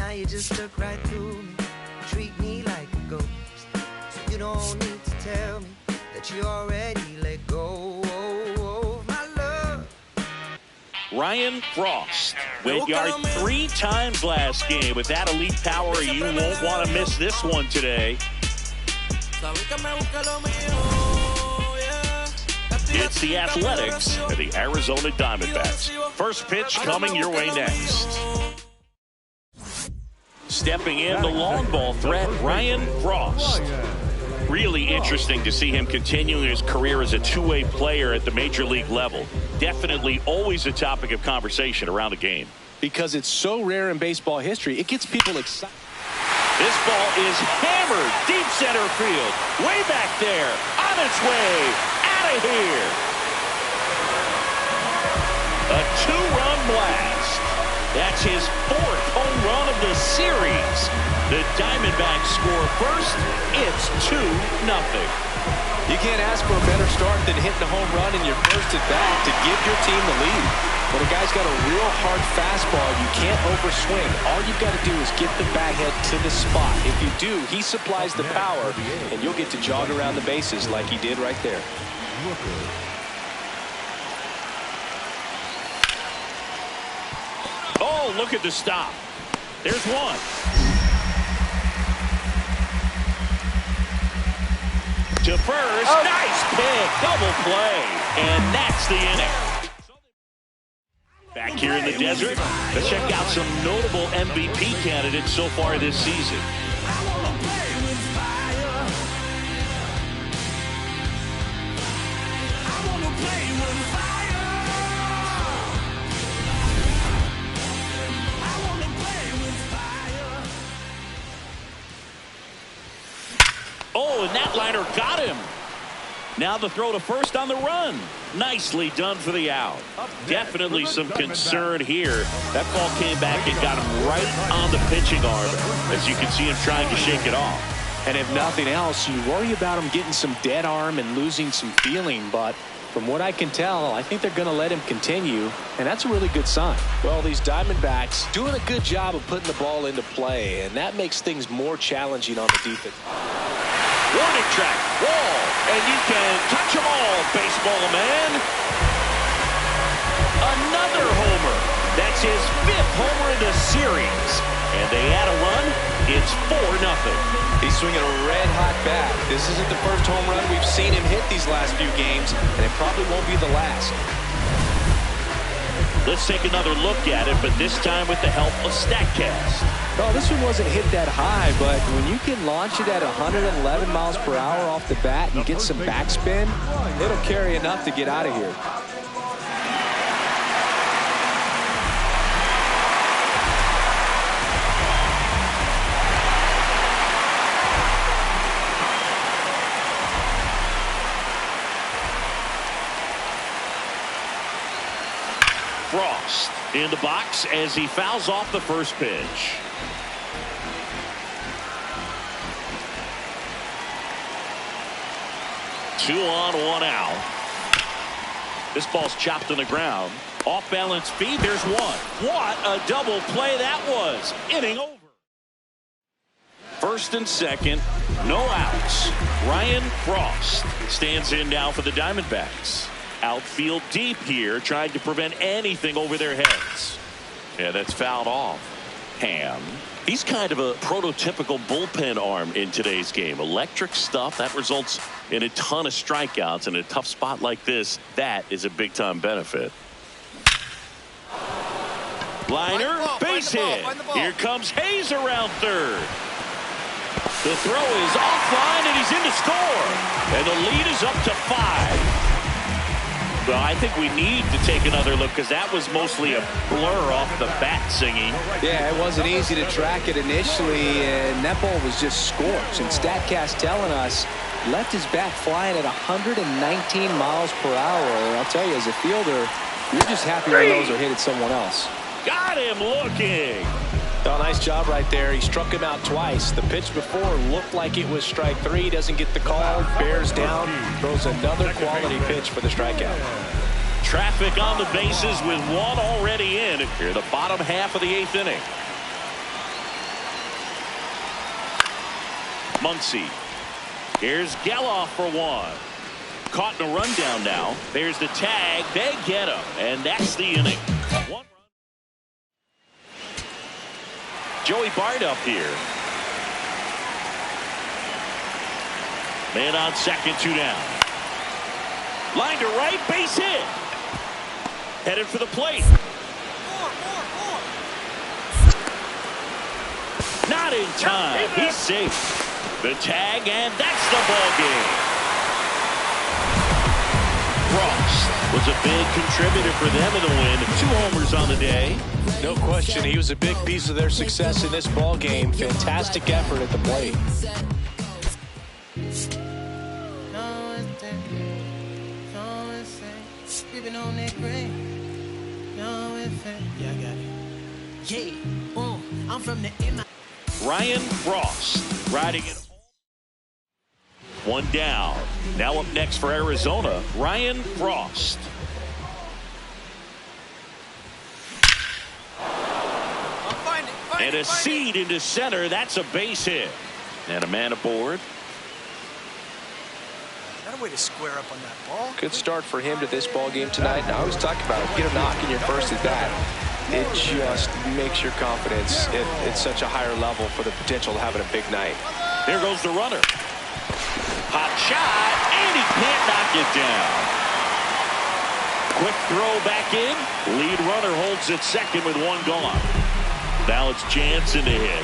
Now you just look right through me, treat me like a ghost. So you don't need to tell me that you already let go of my love. Ryan Frost went yard 3 times last game. With that elite power, you won't want to miss this one today. It's the Athletics and the Arizona Diamondbacks. First pitch coming your way next. Stepping in the long ball threat, Ryan Frost. Really interesting to see him continuing his career as a two-way player at the major league level. Definitely always a topic of conversation around a game. Because it's so rare in baseball history, it gets people excited. This ball is hammered deep center field. Way back there. On its way. Out of here. A 2-run blast. That's his 4th home run of the series. The Diamondbacks score first. It's 2-0. You can't ask for a better start than hitting a home run in your first at bat to give your team the lead. When a guy's got a real hard fastball, you can't overswing. All you've got to do is get the bat head to the spot. If you do, he supplies the power, and you'll get to jog around the bases like he did right there. Oh, look at the stop. There's one. To first. Oh. Nice pick. Double play. And that's the inning. Back here in the desert, let's check out some notable MVP candidates so far this season. Oh, and that liner got him. Now the throw to first on the run. Nicely done for the out. Definitely some concern here. That ball came back and got him right on the pitching arm, as you can see him trying to shake it off. And if nothing else, you worry about him getting some dead arm and losing some feeling. But from what I can tell, I think they're going to let him continue, and that's a really good sign. Well, these Diamondbacks doing a good job of putting the ball into play, and that makes things more challenging on the defense. Warning track, wall, and you can touch them all, baseball man. Another homer. That's his 5th homer in the series. And they add a run. It's 4-0. He's swinging a red-hot bat. This isn't the first home run we've seen him hit these last few games, and it probably won't be the last. Let's take another look at it, but this time with the help of StatCast. No, this one wasn't hit that high, but when you can launch it at 111 miles per hour off the bat and get some backspin, it'll carry enough to get out of here. Frost in the box as he fouls off the first pitch. Two on, one out. This ball's chopped on the ground. Off balance feed. There's one. What a double play that was. Inning over. First and second. No outs. Ryan Frost stands in now for the Diamondbacks. Outfield deep here, trying to prevent anything over their heads. Yeah, that's fouled off. Ham. He's kind of a prototypical bullpen arm in today's game. Electric stuff that results in a ton of strikeouts. In a tough spot like this, that is a big-time benefit. Liner, base hit. Here comes Hayes around third. The throw is offline, and he's in to score. And the lead is up to 5. Well, I think we need to take another look because that was mostly a blur off the bat singing. Yeah, it wasn't easy to track it initially, and that ball was just scorched. And StatCast telling us left his bat flying at 119 miles per hour. And I'll tell you, as a fielder, you're just happy when those are hit at someone else. Got him looking. Oh, nice job right there. He struck him out twice. The pitch before looked like it was strike 3. Doesn't get the call. Bears down. Throws another quality pitch for the strikeout. Traffic on the bases with one already in here, the bottom half of the 8th inning. Muncy. Here's Geloff for one. Caught in a rundown now. There's the tag. They get him. And that's the inning. One run. Joey Bart up here. Man on second, 2 down. Line to right, base hit. Headed for the plate. Not in time. He's safe. The tag, and that's the ball game. Frost was a big contributor for them in the win. 2 homers on the day. No question, he was a big piece of their success in this ball game. Fantastic effort at the plate. Yeah, I got it. Yeah, I'm from the Ryan Frost riding it. 1 down. Now up next for Arizona, Ryan Frost. And a seed into center. That's a base hit. And a man aboard. Got a way to square up on that ball. Good start for him to this ball game tonight. And I always talk about it. Get a knock in your first at bat. It just makes your confidence at such a higher level for the potential of having a big night. There goes the runner. Hot shot, and he can't knock it down. Quick throw back in. Lead runner holds at second with 1 gone. Now it's Jansen to hit.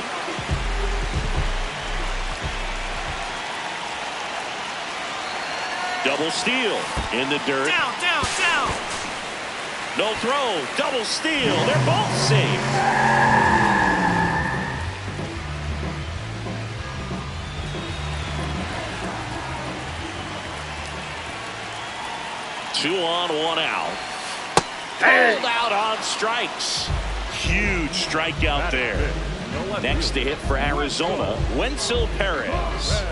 Double steal in the dirt. Down. No throw, double steal. They're both safe. Two on, 1 out. Pulled out on strikes. Huge strikeout there. Next to hit for Arizona, Wenzel Perez.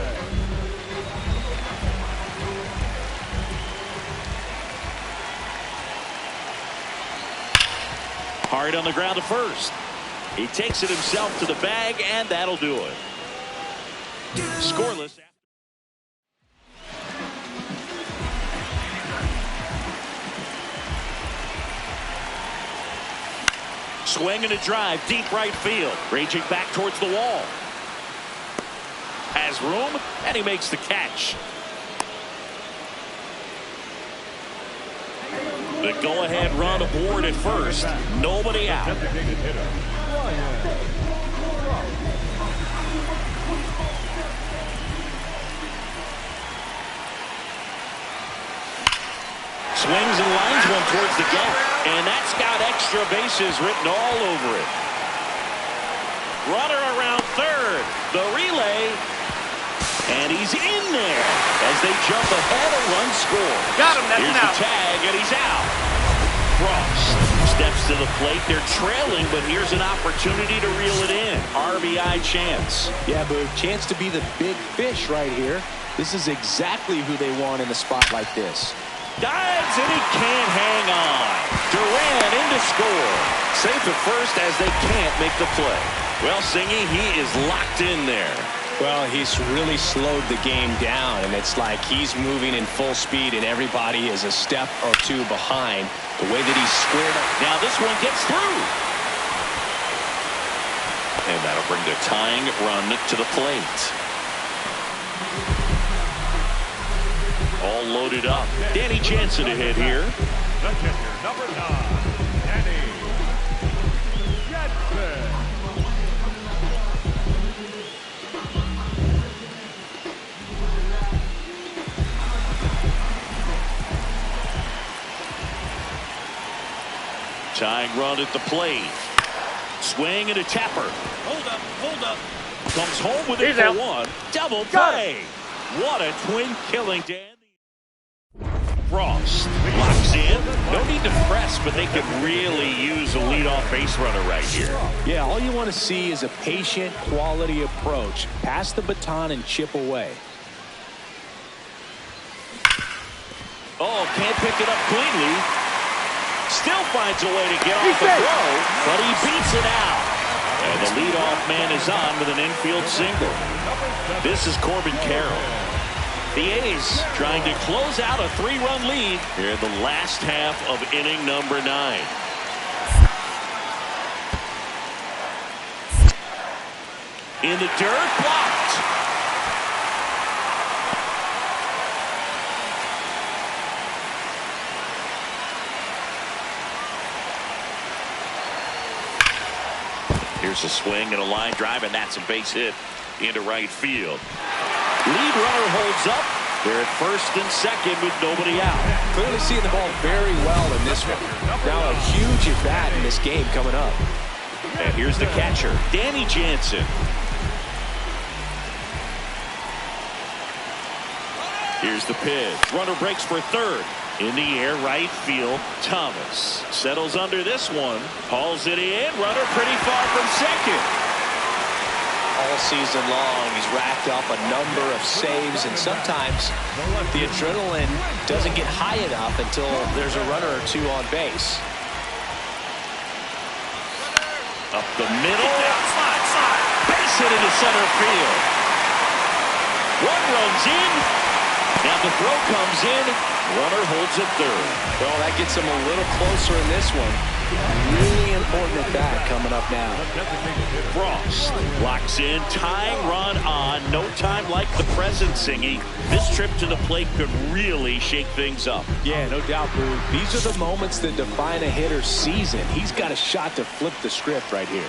Hard on the ground to first. He takes it himself to the bag, and that'll do it. Scoreless. Swing and a drive, deep right field. Raging back towards the wall. Has room, and he makes the catch. The go-ahead run aboard at first. Nobody out. Swings and lines one towards the gap. And that's got extra bases written all over it. Runner around third. The relay. And he's in there as they jump ahead, a run score. Got him, that's Here's an out. the tag, and he's out. Frost steps to the plate. They're trailing, but here's an opportunity to reel it in. RBI chance. Yeah, but chance to be the big fish right here. This is exactly who they want in a spot like this. Dives, and he can't hang on. Duran in to score. Safe at first as they can't make the play. Well, Singy, he is locked in there. Well, he's really slowed the game down, and it's like he's moving in full speed, and everybody is a step or 2 behind. The way that he's squared up. Now this one gets through. And that'll bring the tying run to the plate. All loaded up. Danny Jansen to hit here. The catcher, number 9, Danny Jansen. Tying run at the plate. Swing and a tapper. Hold up. Comes home with it for 1. Double play. What a twin killing, Dan. Frost locks in. No need to press, but they could really use a leadoff base runner right here. Yeah, all you want to see is a patient, quality approach. Pass the baton and chip away. Oh, can't pick it up cleanly. Still finds a way to get off the throw, but he beats it out. And the leadoff man is on with an infield single. This is Corbin Carroll. The A's trying to close out a 3-run lead here in the last half of inning number 9. In the dirt, blocked. Here's a swing and a line drive, and that's a base hit into right field. Lead runner holds up. They're at first and second with nobody out. Clearly seeing the ball very well in this one. Now a huge at bat in this game coming up. And here's the catcher, Danny Jansen. Here's the pitch. Runner breaks for third. In the air, right field, Thomas settles under this one. Hauls it in. Runner pretty far from second. All season long, he's racked up a number of saves, and sometimes the adrenaline doesn't get high enough until there's a runner or two on base. Up the middle. Base hit into center field. One runs in. Now the throw comes in. Runner holds at third. Well, that gets him a little closer in this one. Really important at bat coming up now. Frost locks in, tying run on. No time like the present, Singy. This trip to the plate could really shake things up. Yeah, no doubt, Boo. These are the moments that define a hitter's season. He's got a shot to flip the script right here.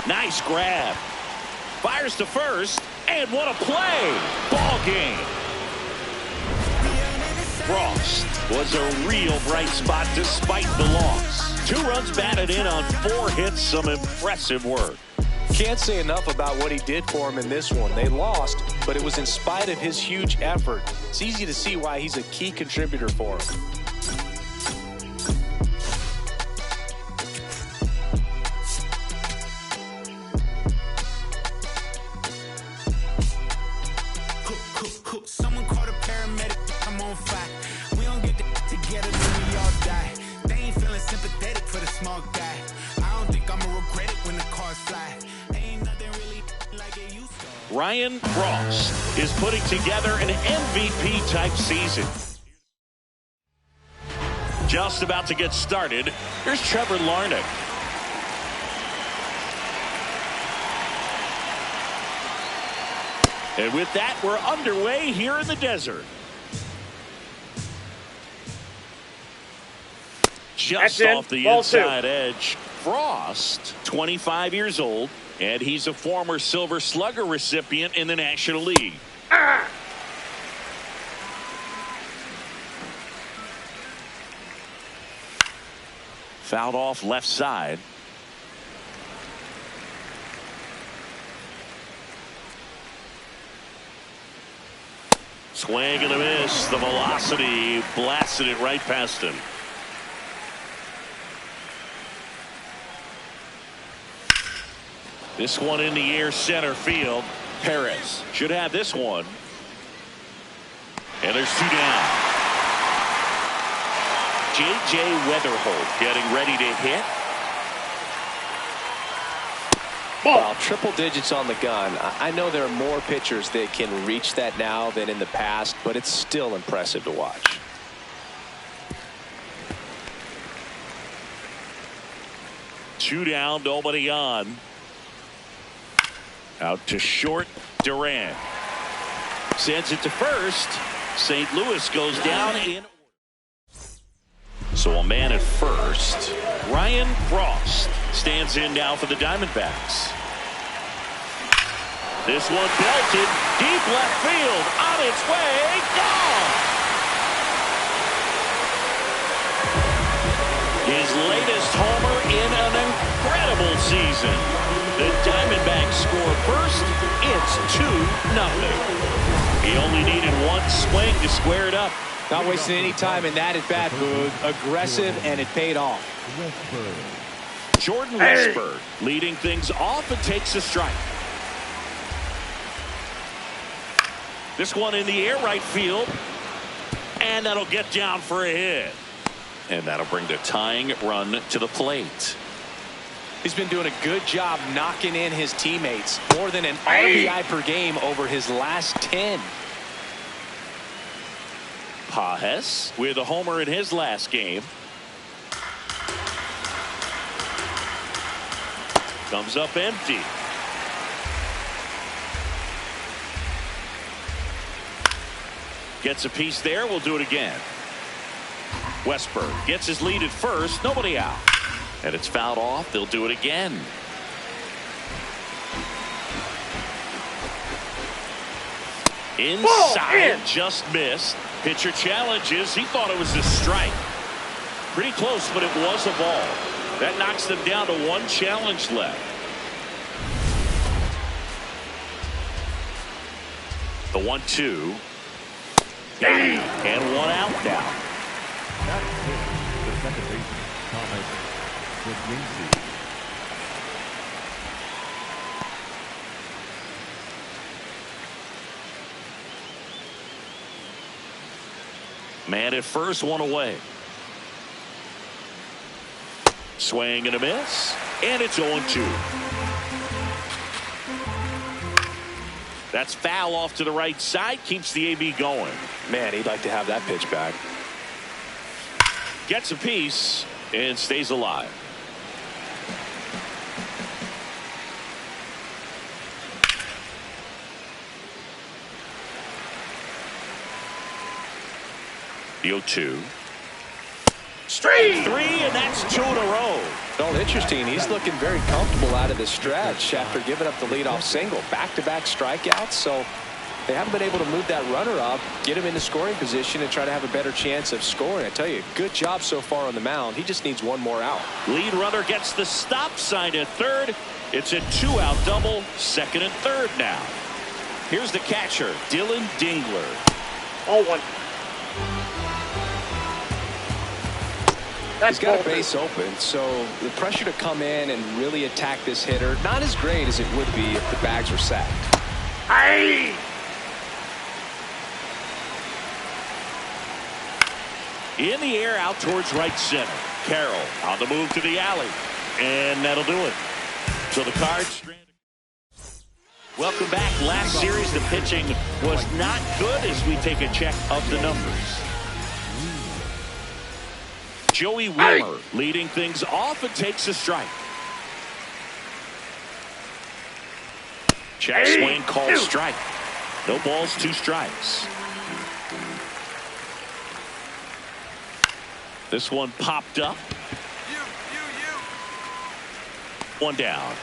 Nice grab. Fires to first, and what a play! Ball game. Frost was a real bright spot despite the loss. 2 runs batted in on 4 hits. Some impressive work. Can't say enough about what he did for him in this one. They lost, but it was in spite of his huge effort. It's easy to see why he's a key contributor for him. Someone called a paramedic. I'm on fire. We don't get together, then we all die. They ain't feeling sympathetic for the small guy. I don't think I'ma regret it when the cars fly. Ain't nothing really like it used to. Ryan Frost is putting together an MVP type season. Just about to get started. Here's Trevor Larnach. And with that, we're underway here in the desert. Just off the inside edge. Frost, 25 years old, and he's a former Silver Slugger recipient in the National League. Fouled off left side. Swing and a miss. The velocity blasted it right past him. This one in the air, center field. Perez should have this one. And there's 2 down. J.J. Weatherholt getting ready to hit. Well, triple digits on the gun. I know there are more pitchers that can reach that now than in the past, but it's still impressive to watch. Two down, nobody on. Out to short, Duran. Sends it to first. St. Louis goes down in. So a man at first. Ryan Frost stands in now for the Diamondbacks. This one belted deep left field, on its way, gone. His latest homer in an incredible season. The Diamondbacks score first. It's 2-0. He only needed one swing to square it up. Not wasting any time in that at bat, Boog. Aggressive, and it paid off. Jordan Westburg leading things off and takes a strike. This one in the air, right field. And that'll get down for a hit. And that'll bring the tying run to the plate. He's been doing a good job knocking in his teammates. More than an RBI per game over his last 10. Pajes with a homer in his last game. Comes up empty. Gets a piece there. We'll do it again. Westberg gets his lead at first. Nobody out. And it's fouled off. They'll do it again. Inside, just missed. Pitcher challenges. He thought it was a strike. Pretty close, but it was a ball. That knocks them down to one challenge left. The 1-2. And one out now. That is the second baseman, Thomas Woodwinsky. Man at first, one away. Swing and a miss. And it's 0-2. That's foul off to the right side. Keeps the AB going. Man, he'd like to have that pitch back. Gets a piece and stays alive. The 0-2. Straight 3, and that's 2 in a row. Well, interesting. He's looking very comfortable out of the stretch after giving up the leadoff single. Back-to-back strikeouts, so they haven't been able to move that runner up, get him into scoring position, and try to have a better chance of scoring. I tell you, good job so far on the mound. He just needs one more out. Lead runner gets the stop sign at third. It's a 2-out double, second and third now. Here's the catcher, Dylan Dingler. 0-1. He's got a base open, so the pressure to come in and really attack this hitter, not as great as it would be if the bags were sacked. Aye. In the air, out towards right center. Carroll on the move to the alley. And that'll do it. So the Cards. Welcome back. Last series, the pitching was not good as we take a check of the numbers. Joey Wimmer leading things off and takes a strike. Check swing, called strike. No balls, 2 strikes. This one popped up. One down.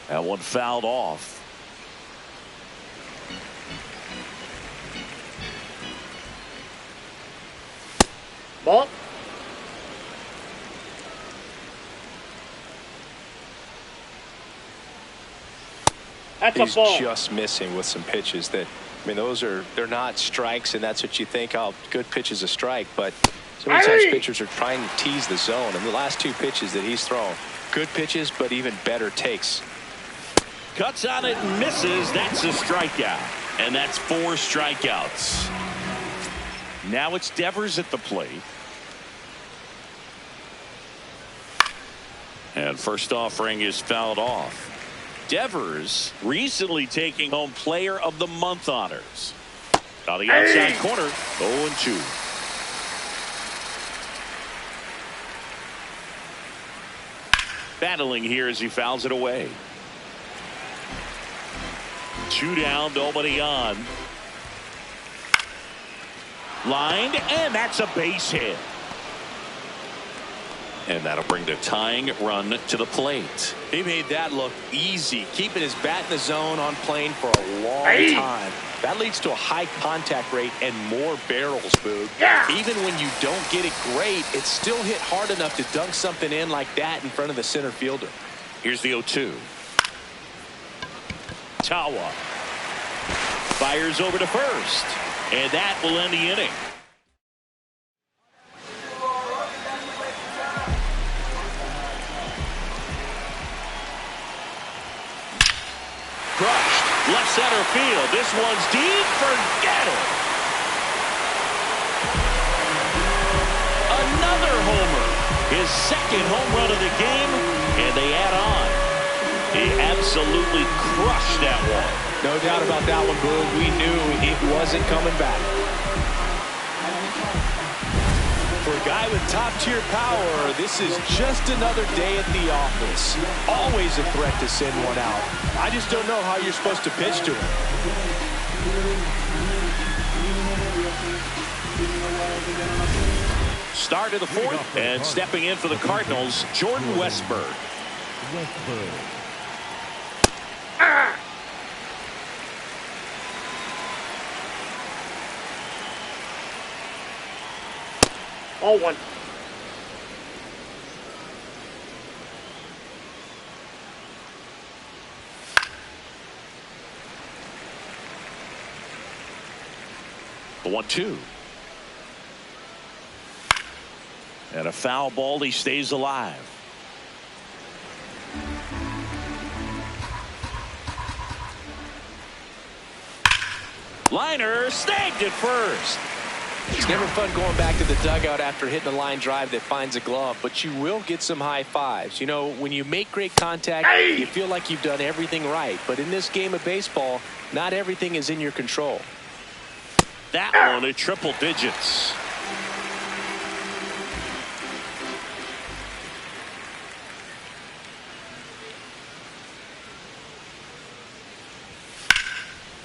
That one fouled off. Ball. That's He's a ball. just missing with some pitches that, I mean, they're not strikes, and that's what you think, oh, good pitch is a strike, but so many times pitchers are trying to tease the zone, and the last 2 pitches that he's thrown, good pitches, but even better takes. Cuts on it and misses. That's a strikeout. And that's 4 strikeouts. Now it's Devers at the plate. And first offering is fouled off. Devers recently taking home Player of the Month honors. On the outside corner, 0-2. Battling here as he fouls it away. 2 down, nobody on. Lined, and that's a base hit. And that'll bring the tying run to the plate. He made that look easy, keeping his bat in the zone on plane for a long time. That leads to a high contact rate and more barrels, Boog. Yeah. Even when you don't get it great, it's still hit hard enough to dunk something in like that in front of the center fielder. Here's the 0-2. Tawa fires over to first, and that will end the inning. Crushed. Left center field. This one's deep. Forget it. Another homer. His second home run of the game, and they add on. He absolutely crushed that one. No doubt about that one, Boog. We knew it wasn't coming back. For a guy with top-tier power, this is just another day at the office. Always a threat to send one out. I just don't know how you're supposed to pitch to him. Start of the fourth, and stepping in for the Cardinals, Jordan Westburg. All one. The 1-2. And a foul ball. He stays alive. Liner snagged it first. It's never fun going back to the dugout after hitting a line drive that finds a glove, but you will get some high fives. You know, when you make great contact, you feel like you've done everything right. But in this game of baseball, not everything is in your control. That one at triple digits.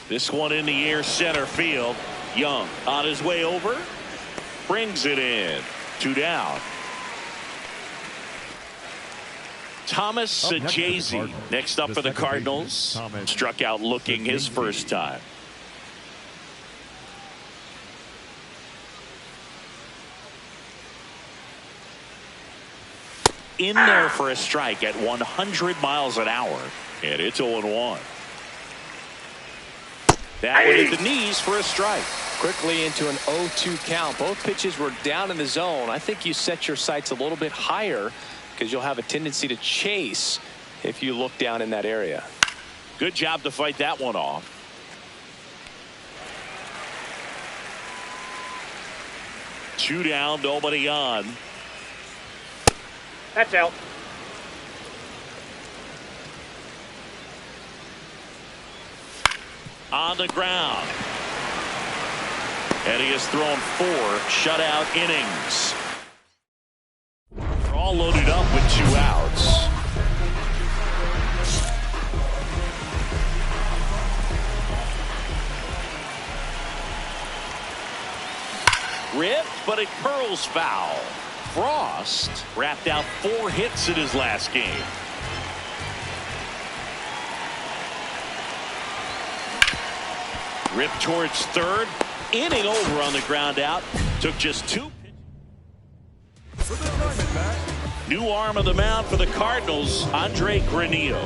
This one in the air, center field. Young on his way over, brings it in. 2 down. Thomas Sajazi next up for the Cardinals. Struck out looking his first time. In there for a strike at 100 miles an hour, and it's 0-1. That one hit the knees for a strike. Quickly into an 0-2 count. Both pitches were down in the zone. I think you set your sights a little bit higher because you'll have a tendency to chase if you look down in that area. Good job to fight that one off. Two down, nobody on. That's out. On the ground. And he has thrown 4 shutout innings. They're all loaded up with 2 outs. Ripped, but it curls foul. Frost wrapped out 4 hits in his last game. Ripped towards third. Inning over on the ground out. Took just 2. New arm of the mound for the Cardinals, Andre Granillo.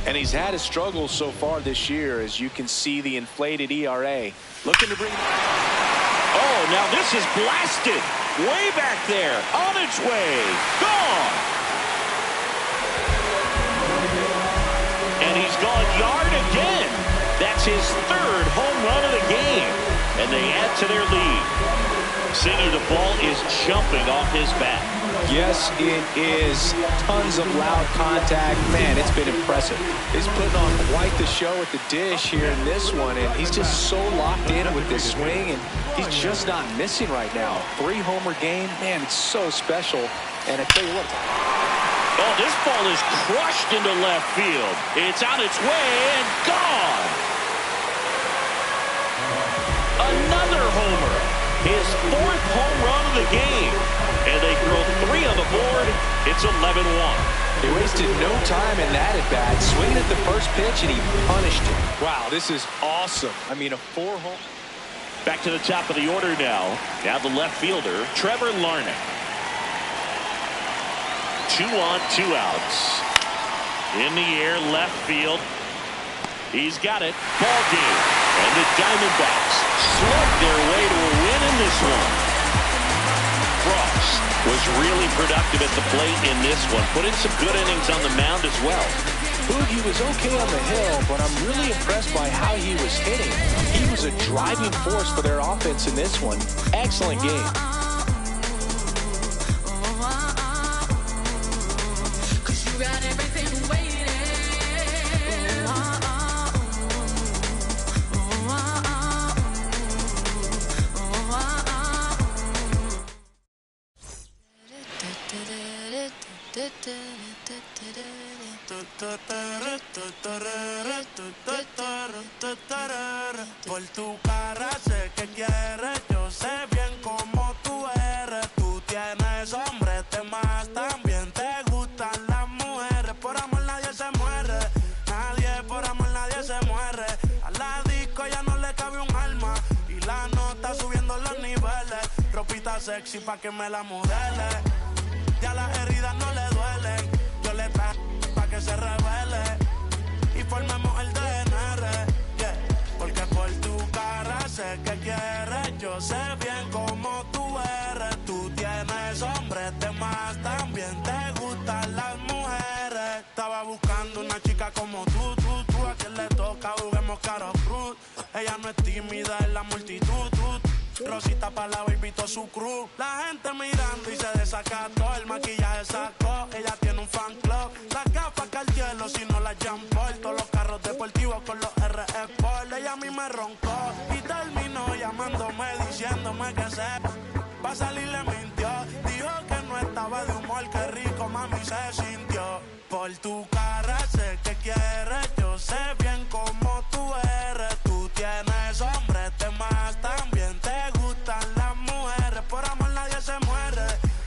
And he's had his struggles so far this year, as you can see the inflated ERA. Looking to bring. Oh, now this is blasted. Way back there. On its way. Gone. And he's gone yard again. That's his 3rd home run of the game. And they add to their lead. Singing the ball is jumping off his bat. Yes, it is. Tons of loud contact. Man, it's been impressive. He's putting on quite the show at the dish here in this one, and he's just so locked in with this swing, and he's just not missing right now. 3-homer game, man, it's so special. And I tell you what. Oh, this ball is crushed into left field. It's on its way and gone. Another homer. His 4th home run of the game. And they throw 3 on the board. It's 11-1. He wasted no time in that at-bat. Swinging at the first pitch, and he punished it. Wow, this is awesome. I mean, a 4-home. Back to the top of the order now. Now the left fielder, Trevor Larnach. 2 on, 2 outs. In the air, left field. He's got it. Ball game. And the Diamondbacks slug their way to a win in this one. Frost was really productive at the plate in this one. Put in some good innings on the mound as well. Boog, he was okay on the hill, but I'm really impressed by how he was hitting. He was a driving force for their offense in this one. Excellent game. Por tu cara sé que quieres, yo sé bien cómo tú eres. Tú tienes hombres, temas, también te gustan las mujeres. Por amor nadie se muere, nadie por amor nadie se muere. A la disco ya no le cabe un alma y la nota subiendo los niveles. Ropita sexy pa' que me la modele, ya las heridas no le duelen. Yo le traigo pa' que se revele y formemos el DNR, yeah. Porque por tu cara sé que quieres, yo sé bien cómo tú eres. Tú tienes hombres, temas, también te gustan las mujeres. Estaba buscando una chica como tú, a quien le toca juguemos caro cruz. Ella no es tímida en la multitud, Rosita pa' la baby to su crew. La gente mirando y se desacató, el maquillaje sacó, ella tiene un fan club. Las gafas Cartier, si no las Jean Paul. Todos los carros deportivos con los RE Sport. Ella a mí me roncó y terminó llamándome, diciéndome que se va a salir, le mintió. Dijo que no estaba de humor, que rico mami se sintió. Por tu cara sé que quieres, yo sé bien cómo tú eres. Tú tienes hombres, temas, también te gustan las mujeres. Por amor nadie se muere,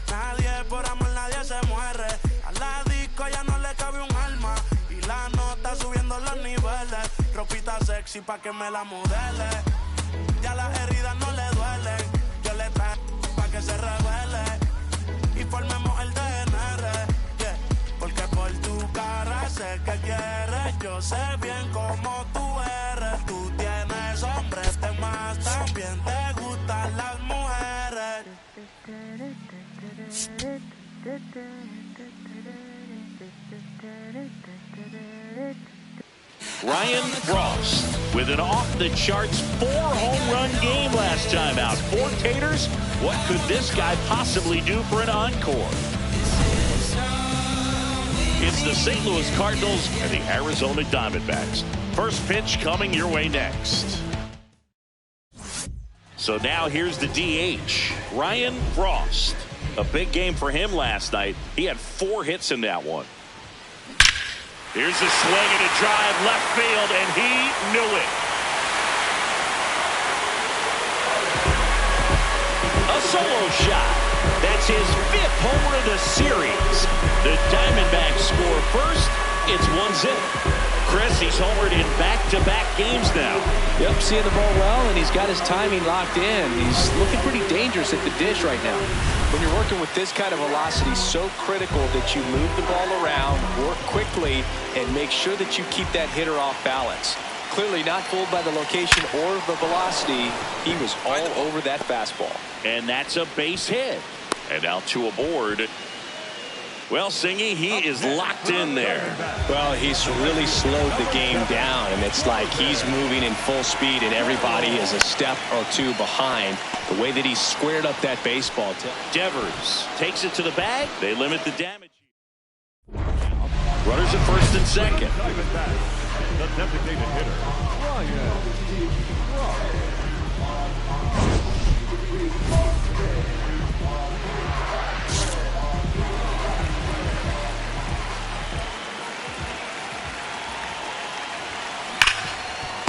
nadie por amor nadie se muere. A la disco ya no le cabe un alma y la nota subiendo los niveles. Ropita sexy pa' que me la modele, ya las heridas no le duelen. Yo le traigo pa' que se revele y formemos el DNR, yeah. Porque por tu cara sé que quieres, yo sé bien cómo tú eres. Tú tienes hombres, temas, también te gustan las mujeres. Ryan Frost with an off-the-charts 4-home-run game last time out. 4 taters. What could this guy possibly do for an encore? It's the St. Louis Cardinals and the Arizona Diamondbacks. First pitch coming your way next. So now here's the DH, Ryan Frost. A big game for him last night. He had 4 hits in that one. Here's a swing and a drive left field, and he knew it. A solo shot. That's his 5th homer of the series. The Diamondbacks score first. It's 1-0. Chris, he's homered in back-to-back games now. Yep, seeing the ball well, and he's got his timing locked in. He's looking pretty dangerous at the dish right now. When you're working with this kind of velocity, so critical that you move the ball around, work quickly, and make sure that you keep that hitter off balance. Clearly not fooled by the location or the velocity. He was all over that fastball. And that's a base hit. And now 2 aboard. Well, Singy, he is locked in there. Well, he's really slowed the game down, and it's like he's moving in full speed, and everybody is a step or 2 behind. The way that he squared up that baseball. Devers takes it to the bag. They limit the damage. Runners at first and second. The designated hitter, Ryan Frost.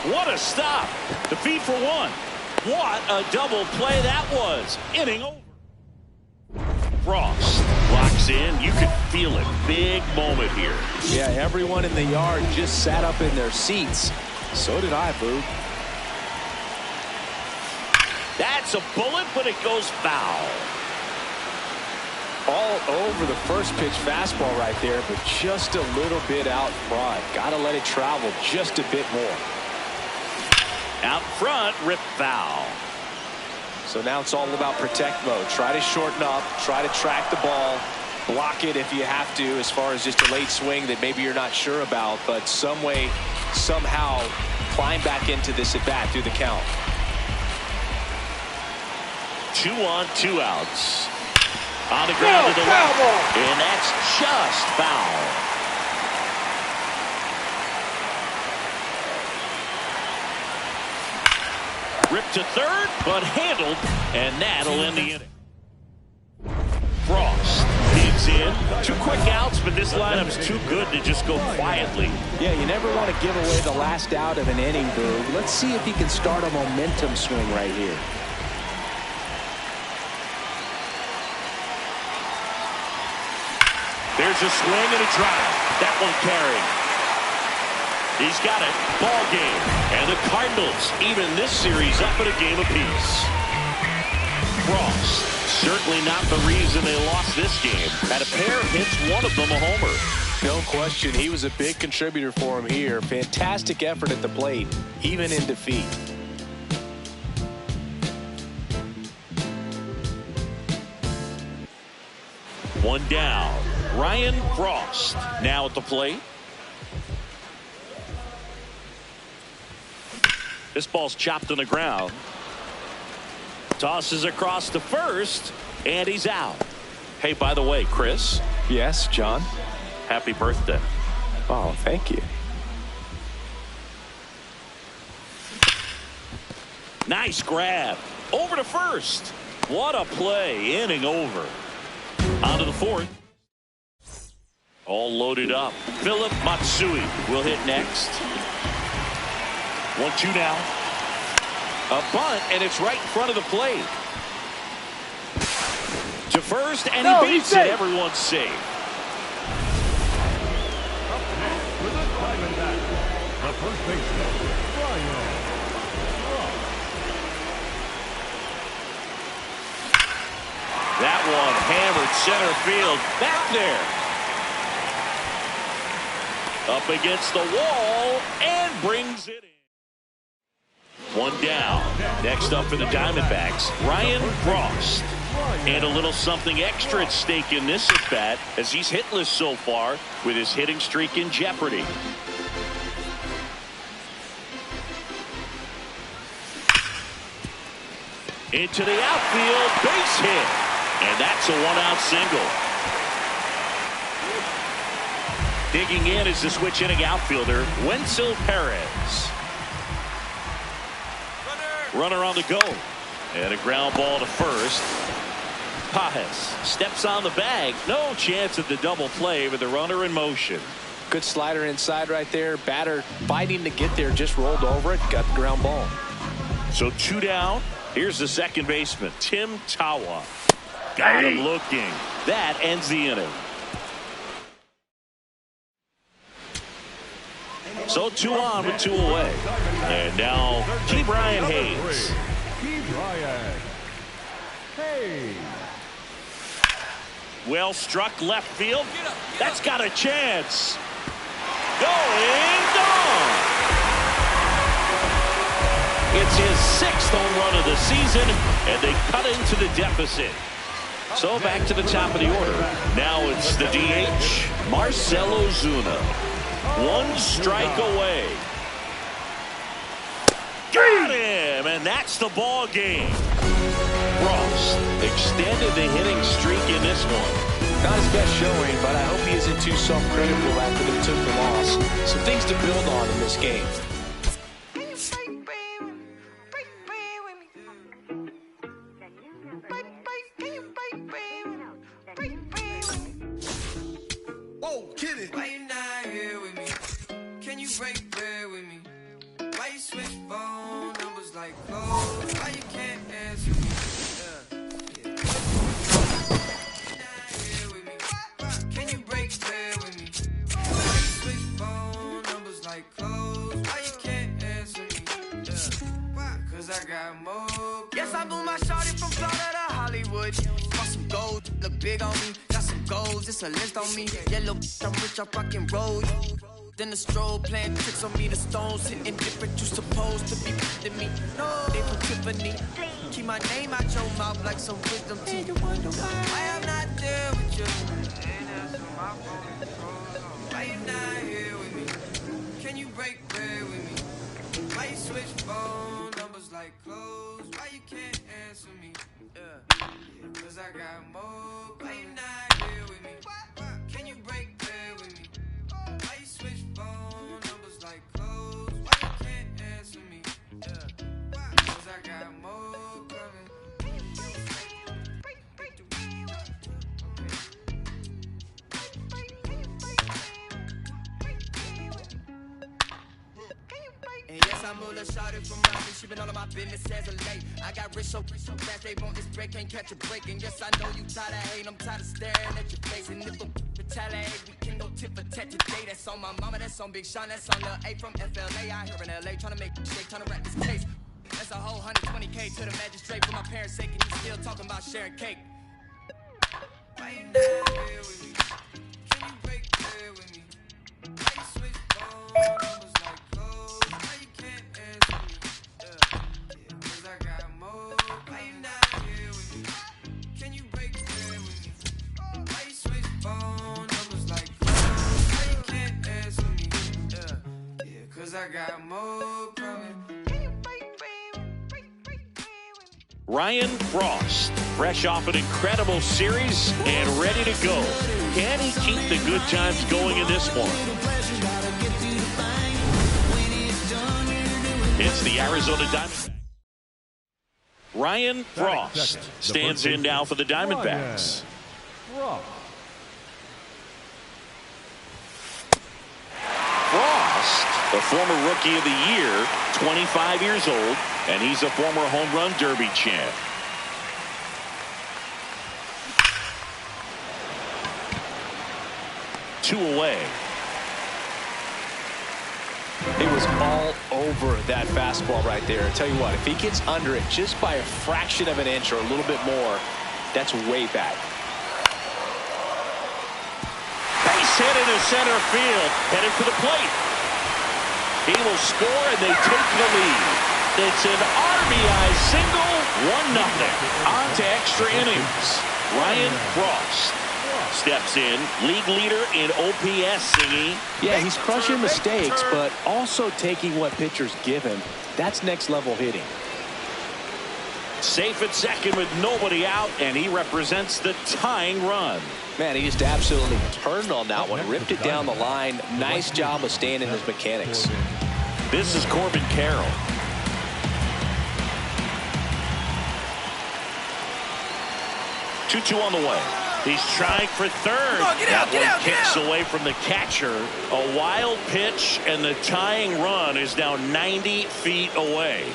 What a stop. Defeat for 1. What a double play that was. Inning over. Frost locks in. You could feel it. Big moment here. Yeah, everyone in the yard just sat up in their seats. So did I, Boog. That's a bullet, but it goes foul. All over the first pitch fastball right there, but just a little bit out front. Got to let it travel just a bit more. Out front, rip foul. So now it's all about protect mode. Try to shorten up, try to track the ball, block it if you have to, as far as just a late swing that maybe you're not sure about, but some way, somehow climb back into this at bat through the count. 2 on, 2 outs. On the ground to the left, and that's just foul. Ripped to third, but handled, and that'll end the inning. Frost digs in. 2 quick outs, but this lineup's too good to just go quietly. Yeah, you never want to give away the last out of an inning, Boog. Let's see if he can start a momentum swing right here. There's a swing and a drive. That one carried. He's got it. Ball game. And the Cardinals even this series up at a game apiece. Frost, certainly not the reason they lost this game. Had a pair of hits, one of them a homer. No question, he was a big contributor for him here. Fantastic effort at the plate, even in defeat. One down. Ryan Frost now at the plate. This ball's chopped on the ground. Tosses across to first, and he's out. Hey, by the way, Chris. Yes, John? Happy birthday. Oh, thank you. Nice grab. Over to first. What a play. Inning over. On to the fourth. All loaded up. Philip Matsui will hit next. 1-2 now. A bunt, and it's right in front of the plate. To first, and he beats it. Everyone's safe. Up next with the Diamondbacks, the first baseman, Ryan Frost. That one hammered center field. Back there. Up against the wall and brings it in. One down. Next up for the Diamondbacks, Ryan Frost. And a little something extra at stake in this at bat as he's hitless so far with his hitting streak in jeopardy. Into the outfield, base hit. And that's a 1-out single. Digging in is the switch inning outfielder, Wenzel Perez. Runner on the go. And a ground ball to first. Pajes steps on the bag. No chance at the double play with the runner in motion. Good slider inside right there. Batter fighting to get there, just rolled over it. Got the ground ball. So 2 down. Here's the second baseman, Tim Tawa. Got him looking. That ends the inning. So 2 on with 2 away. And now T. Brian Hayes. T. Brian Hayes. Well struck left field. That's got a chance. Going gone. It's his 6th home run of the season, and they cut into the deficit. So back to the top of the order. Now it's the DH, Marcell Ozuna. 1 strike away. Got him, and that's the ball game. Frost extended the hitting streak in this one. Not his best showing, but I hope he isn't too self-critical after they took the loss. Some things to build on in this game. Whoa, kid it. Why you not here with me? Can you break bread with me? Why you switch phone numbers like clothes? Why you can't answer me? Not here with me. Can you break bread with me? Why you switch phone numbers like clothes? Why you can't answer me? Cause I got more. Yes, I blew my shawty from Florida to Hollywood. Got some gold, look big on me. Got some goals, it's a list on me. Yellow, I'm rich, I rock and roll. Then the strobe playing tricks on me. The stones hitting different. You supposed to be than me. No, they from Tiffany. Keep my name out your mouth like some wisdom teeth. You wonder why I'm not there with you. you. Ain't answering my phone. Why you not here with me? Can you break bread with me? Why you switch phone numbers like clothes? Why you can't answer me? Yeah, cause I got more. Why you not here with me? Can you break bread with me? Why you switch phone numbers like clothes? Why you can't answer me? Yeah, cause I got more coming. And yes, I'm all shouted from around me. She been all of my business as of late. I got rich so fast they want this break, can't catch a break. And yes, I know you tired of hating, I'm tired of staring at your face. And if I'm retaliate, we can go tit for tat today. That's on my mama, that's on Big Sean, that's on Lil A from FLA. Out here in LA, trying to make shake, trying to wrap this case. That's a whole 120K to the magistrate for my parents' sake. And you still talking about sharing cake. Why you not here with me? Can you break bread with me? Why you switch phone numbers like clothes? Why you can't answer me? Yeah, cause I got more. Why you not here with me? Can you break bread with me? Why you switch phone numbers like clothes? Why you can't answer me? Yeah, cause I got more coming. Ryan Frost, fresh off an incredible series and ready to go. Can he keep the good times going in this one? It's the Arizona Diamondbacks. Ryan Frost stands in now for the Diamondbacks. Frost, a former Rookie of the Year, 25 years old, and he's a former Home Run Derby champ. Two away. He was all over that fastball right there. I tell you what, if he gets under it just by a fraction of an inch or a little bit more, that's way back. Base hit into center field, headed for the plate. He will score and they take the lead. It's an RBI single, 1-0. On to extra innings. Ryan Frost steps in, league leader in OPS singing. Yeah, he's crushing mistakes, but also taking what pitchers give him. That's next level hitting. Safe at second with nobody out, and he represents the tying run. Man, he just absolutely turned on that one, ripped it down the line. Nice job of staying in his mechanics. This is Corbin Carroll. Two on the way. He's trying for third. That one kicks away from the catcher. A wild pitch, and the tying run is now 90 feet away.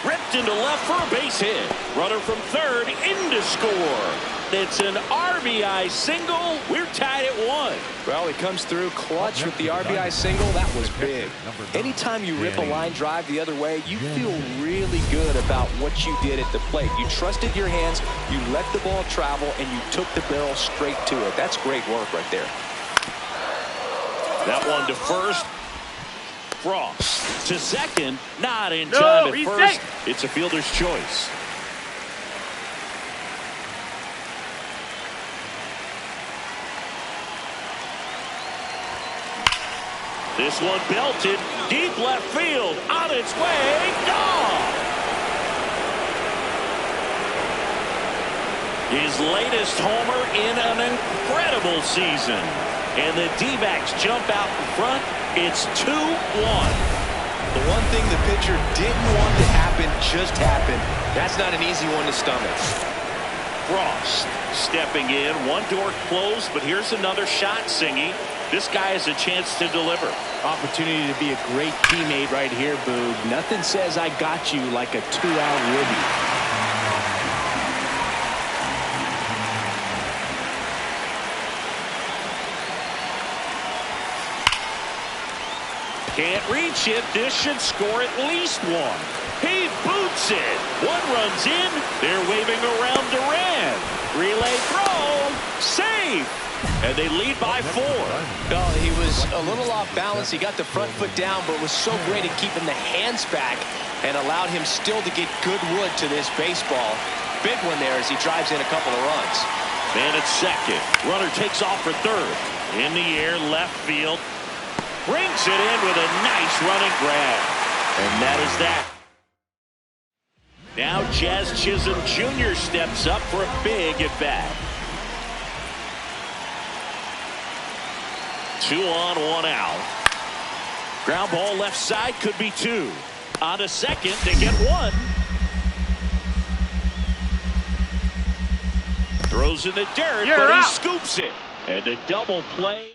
Ripped into left for a base hit. Runner from third in to score. It's an RBI single. We're tied at 1. Well, he comes through clutch with the RBI single. That was big. Anytime you rip a line drive the other way, you feel really good about what you did at the plate. You trusted your hands, you let the ball travel, and you took the barrel straight to it. That's great work right there. That one to first. Frost to second. Not in time at first. It's a fielder's choice. This one belted deep left field, on its way, gone. His latest homer in an incredible season, and the D-backs jump out in front. It's 2-1. The one thing the pitcher didn't want to happen just happened. That's not an easy one to stomach. Frost stepping in, one door closed, but here's another shot singing. This guy has a chance to deliver. Opportunity to be a great teammate right here, Boog. Nothing says I got you like a 2-out ribby. Can't reach it. This should score at least one. He boots it. One runs in. They're waving around Duran. Relay throw. Safe. And they lead by 4. Well, he was a little off balance. He got the front foot down, but was so great at keeping the hands back and allowed him still to get good wood to this baseball. Big one there as he drives in a couple of runs. Man at second. Runner takes off for third. In the air, left field. Brings it in with a nice running grab. And that is that. Now Jazz Chisholm Jr. steps up for a big at bat. 2 on, 1 out. Ground ball left side, could be 2. On to second to get 1. Throws in the dirt, but he scoops it. And a double play.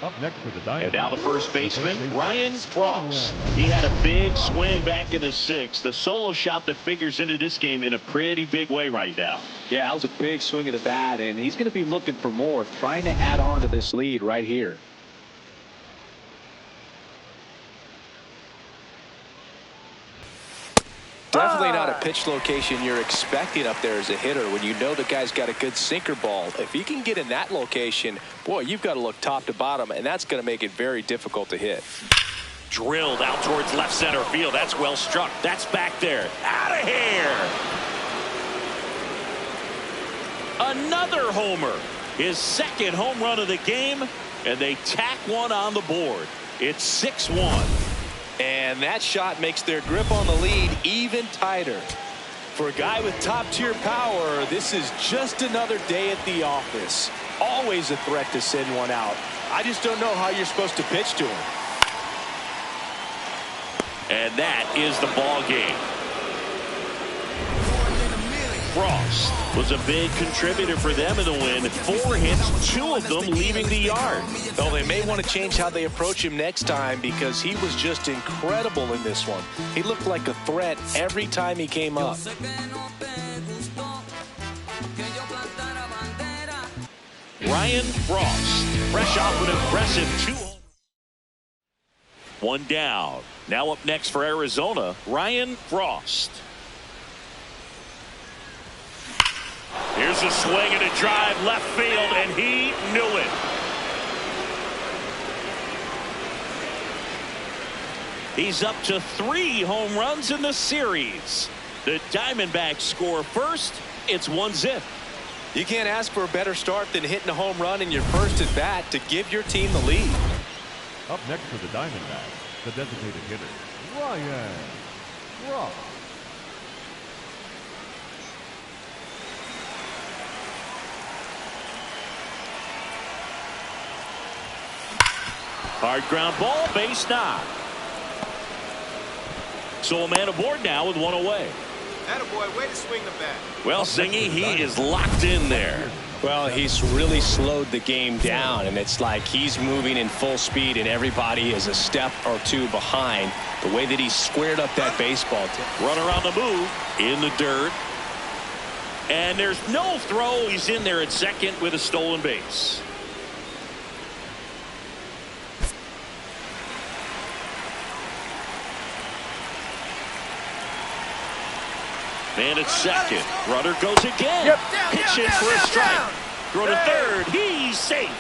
Up next for the Diamondbacks. And now the first baseman, Ryan Frost. He had a big swing back in the 6th. The solo shot that figures into this game in a pretty big way right now. Yeah, that was a big swing of the bat, and he's going to be looking for more, trying to add on to this lead right here. Definitely not a pitch location you're expecting up there as a hitter when you know the guy's got a good sinker ball. If he can get in that location, boy, you've got to look top to bottom, and that's going to make it very difficult to hit. Drilled out towards left center field. That's well struck. That's back there. Out of here. Another homer. His second home run of the game, and they tack one on the board. It's 6-1. And that shot makes their grip on the lead even tighter. For a guy with top-tier power, this is just another day at the office. Always a threat to send one out. I just don't know how you're supposed to pitch to him. And that is the ball game. Frost was a big contributor for them in the win. 4 hits, 2 of them leaving the yard. Well, they may want to change how they approach him next time because he was just incredible in this one. He looked like a threat every time he came up. Ryan Frost, fresh off an impressive 2. 1 down. Now up next for Arizona, Ryan Frost. Here's a swing and a drive left field, and he knew it. He's up to 3 home runs in the series. The Diamondbacks score first. It's 1-0. You can't ask for a better start than hitting a home run in your first at bat to give your team the lead. Up next for the Diamondbacks, the designated hitter, Ryan Frost. Hard ground ball, base knock. So a man aboard now with 1 away. Attaboy, way to swing the bat. Well, Singy, he is locked in there. Well, he's really slowed the game down, and it's like he's moving in full speed, and everybody is a step or 2 behind. The way that he squared up that baseball. Runner on the move, in the dirt. And there's no throw. He's in there at second with a stolen base. Man at second. Runner goes again. Pitch in for a strike. Throw to third. He's safe.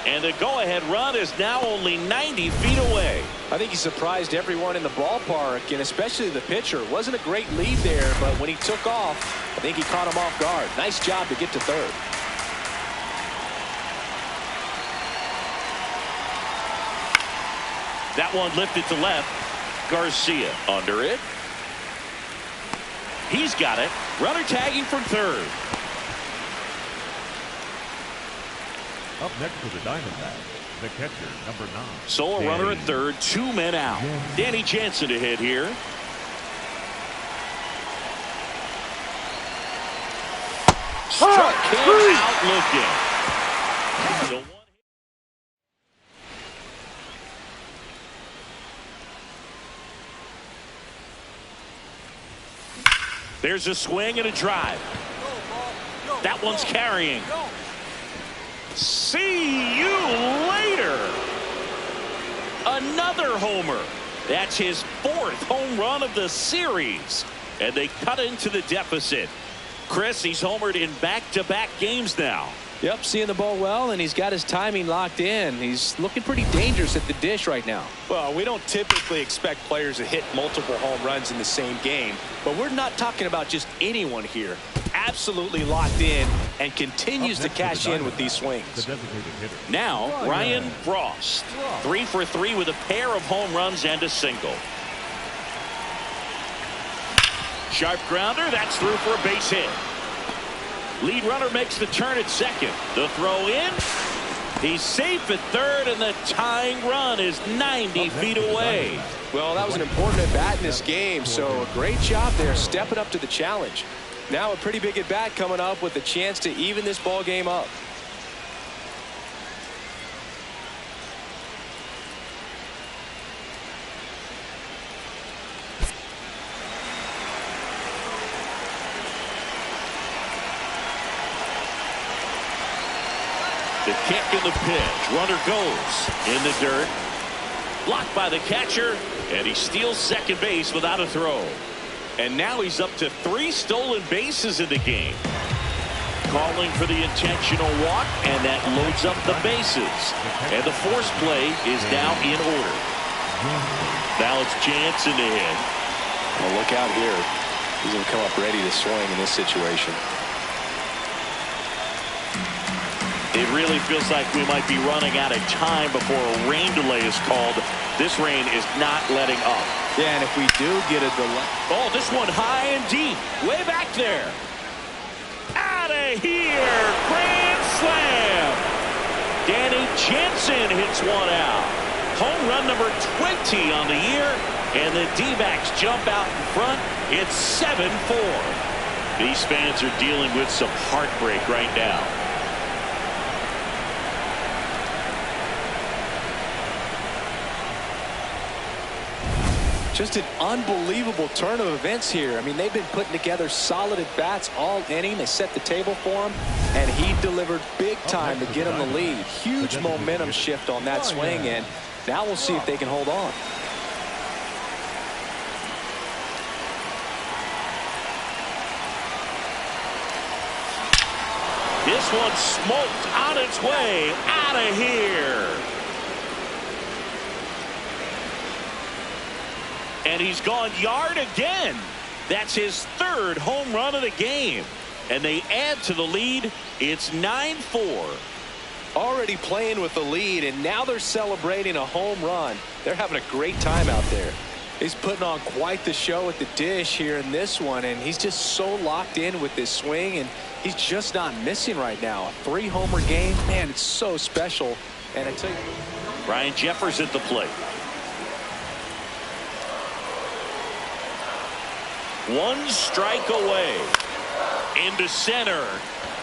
And the go-ahead run is now only 90 feet away. I think he surprised everyone in the ballpark, and especially the pitcher. It wasn't a great lead there, but when he took off, I think he caught him off guard. Nice job to get to third. That one lifted to left. Garcia under it. He's got it. Runner tagging from third. Up next for the Diamondbacks, the catcher, number 9. So a runner at third, 2 men out. Danny Jansen to hit here. Struck him out looking. There's a swing and a drive. That one's carrying. See you later. Another homer. That's his 4th home run of the series. And they cut into the deficit. Chris, he's homered in back-to-back games now. Yep, seeing the ball well, and he's got his timing locked in. He's looking pretty dangerous at the dish right now. Well, we don't typically expect players to hit multiple home runs in the same game, but we're not talking about just anyone here. Absolutely locked in and continues to cash in with these swings. Now, Ryan Frost, 3 for 3 with a pair of home runs and a single. Sharp grounder, that's through for a base hit. Lead runner makes the turn at second. The throw in. He's safe at third, and the tying run is 90 feet away. Well, that was an important at-bat in this game, so a great job there stepping up to the challenge. Now a pretty big at-bat coming up with a chance to even this ball game up. The kick and the pitch. Runner goes in the dirt. Blocked by the catcher, and he steals second base without a throw. And now he's up to 3 stolen bases in the game. Calling for the intentional walk, and that loads up the bases. And the force play is now in order. Now it's Jansen to hit. Well, look out here. He's going to come up ready to swing in this situation. It really feels like we might be running out of time before a rain delay is called. This rain is not letting up. Yeah, and if we do get a delay. Oh, this one high and deep. Way back there. Out of here. Grand slam. Danny Jansen hits one out. Home run number 20 on the year. And the D-backs jump out in front. It's 7-4. These fans are dealing with some heartbreak right now. Just an unbelievable turn of events here. I mean, they've been putting together solid at-bats all inning. They set the table for him, and he delivered big time to get him the lead. Huge momentum shift on that swing, and now we'll see if they can hold on. This one smoked on its way out of here. And he's gone yard again. That's his 3rd home run of the game. And they add to the lead. It's 9-4. Already playing with the lead, and now they're celebrating a home run. They're having a great time out there. He's putting on quite the show at the dish here in this one, and he's just so locked in with this swing, and he's just not missing right now. A 3-homer game, man, it's so special. And I tell you, Ryan Jeffers at the plate. One strike away. Into center.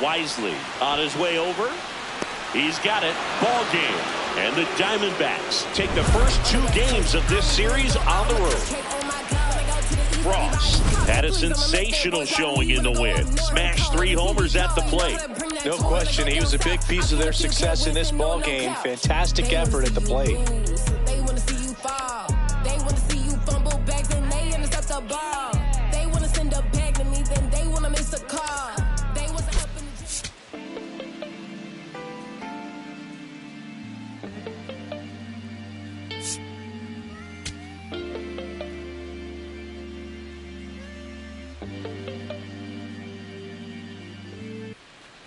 Wisely on his way over. He's got it. Ball game. And the Diamondbacks take the first 2 games of this series on the road. Frost had a sensational showing in the win. Smashed 3 homers at the plate. No question, he was a big piece of their success in this ball game. Fantastic effort at the plate. They want to see you fall. They want to see you fumble back, then they intercept the ball. They want to send a bag to me, then they want to miss a call. They want to up in the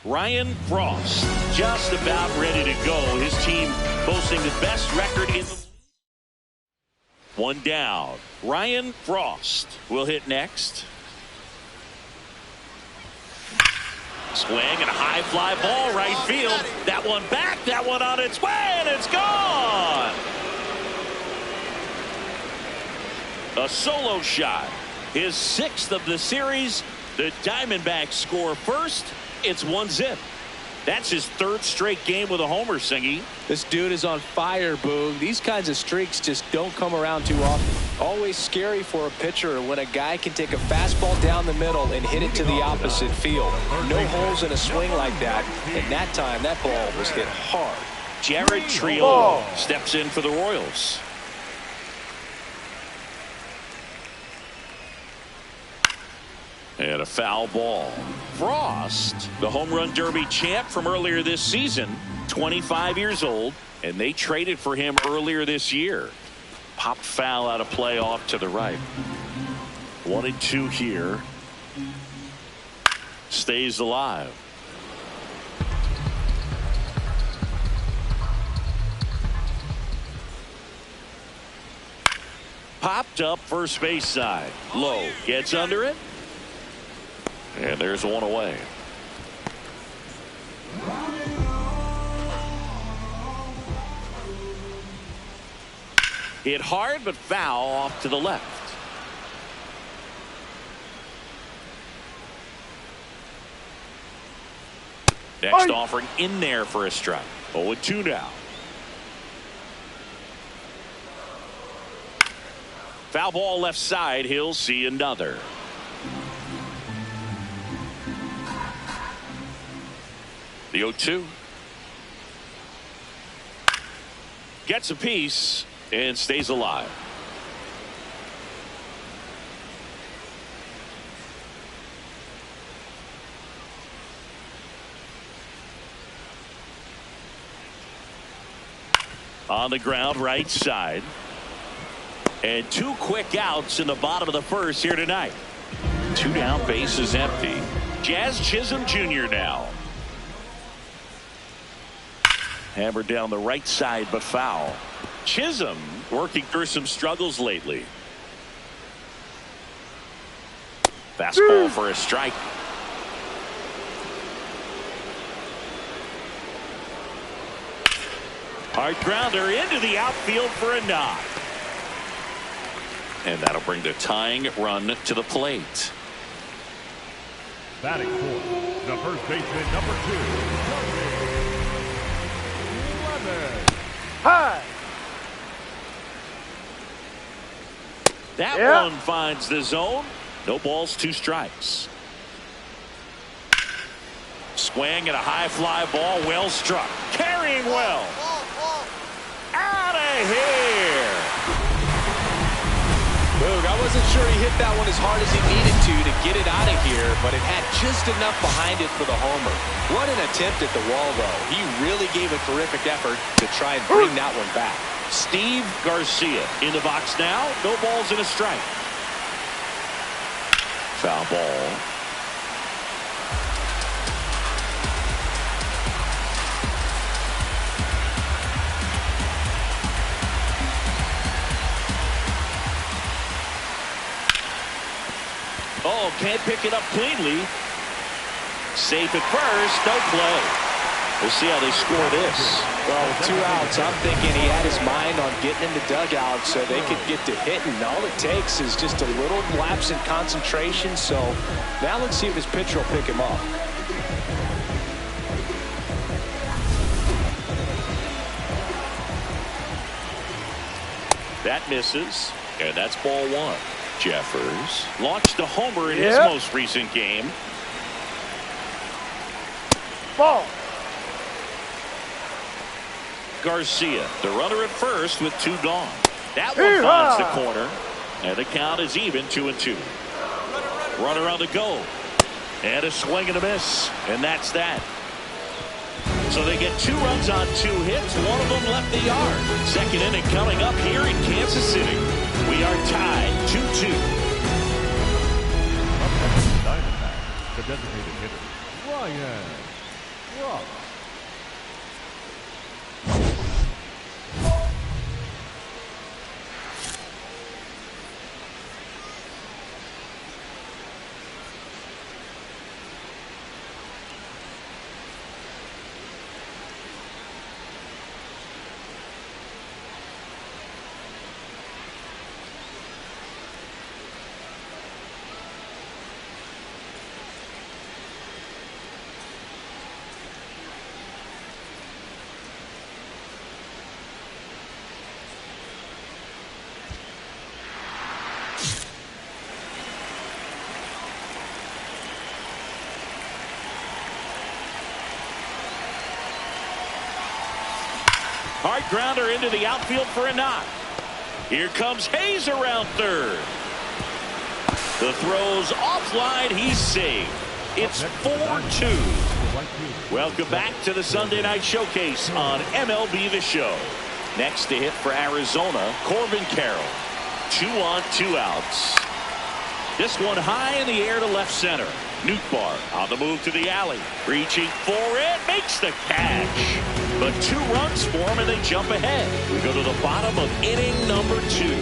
Ryan Frost just about ready to go. His team boasting the best record in the league. One down. Ryan Frost will hit next. Swing and a high fly ball right field. That one back, that one on its way, and it's gone. A solo shot. His 6th of the series. The Diamondbacks score first. It's 1-0. That's his 3rd straight game with a homer, Singy. This dude is on fire, Boog. These kinds of streaks just don't come around too often. Always scary for a pitcher when a guy can take a fastball down the middle and hit it to the opposite field. No holes in a swing like that. And that time, that ball was hit hard. Jared Triolo steps in for the Royals. And a foul ball. Frost, the home run derby champ from earlier this season, 25 years old, and they traded for him earlier this year. Popped foul out of play off to the right. 1-2 here. Stays alive. Popped up first base side. Low gets under it. And there's one away. Hit hard but foul off to the left. Next offering in there for a strike. 0-2 now. Foul ball left side. He'll see another. The 0-2. Gets a piece and stays alive. On the ground right side. And 2 quick outs in the bottom of the first here tonight. 2 down, base is empty. Jazz Chisholm Jr. now. Hammered down the right side but foul. Chisholm working through some struggles lately. Fastball for a strike. Hard grounder into the outfield for a knock. And that'll bring the tying run to the plate. Batting fourth, the first baseman, number 2. Hi. That one finds the zone. No balls, 2 strikes. Swing and a high fly ball, well struck. Carrying well. Out of here. Boog, I wasn't sure he hit that one as hard as he needed to get it out of here, but it had just enough behind it for the homer. What an attempt at the wall, though. He really gave a terrific effort to try and bring that one back. Steve Garcia in the box now. No balls and a strike. Foul ball. Oh, can't pick it up cleanly. Safe at first. No play. We'll see how they score this. Well, with 2 outs, I'm thinking he had his mind on getting in the dugout so they could get to hitting. All it takes is just a little lapse in concentration. So now let's see if his pitcher will pick him up. That misses, and that's ball 1. Jeffers launched a homer in his most recent game. Ball. Garcia, the runner at first with 2 gone. That one finds the corner, and the count is even 2-2. Runner on the go, and a swing and a miss, and that's that. So they get 2 runs on 2 hits, 1 of them left the yard. Second inning coming up here in Kansas City. We are tied 2-2. Up next, Diamondbacks, the designated hitter, Ryan Ross. Hard grounder into the outfield for a knock. Here comes Hayes around third. The throw's off line. He's saved. It's 4-2. Welcome back to the Sunday Night Showcase on MLB The Show. Next to hit for Arizona, Corbin Carroll. 2 on, 2 outs. This one high in the air to left center. Nootbaar on the move to the alley. Reaching for it. Makes the catch. But 2 runs for him and they jump ahead. We go to the bottom of inning number 2.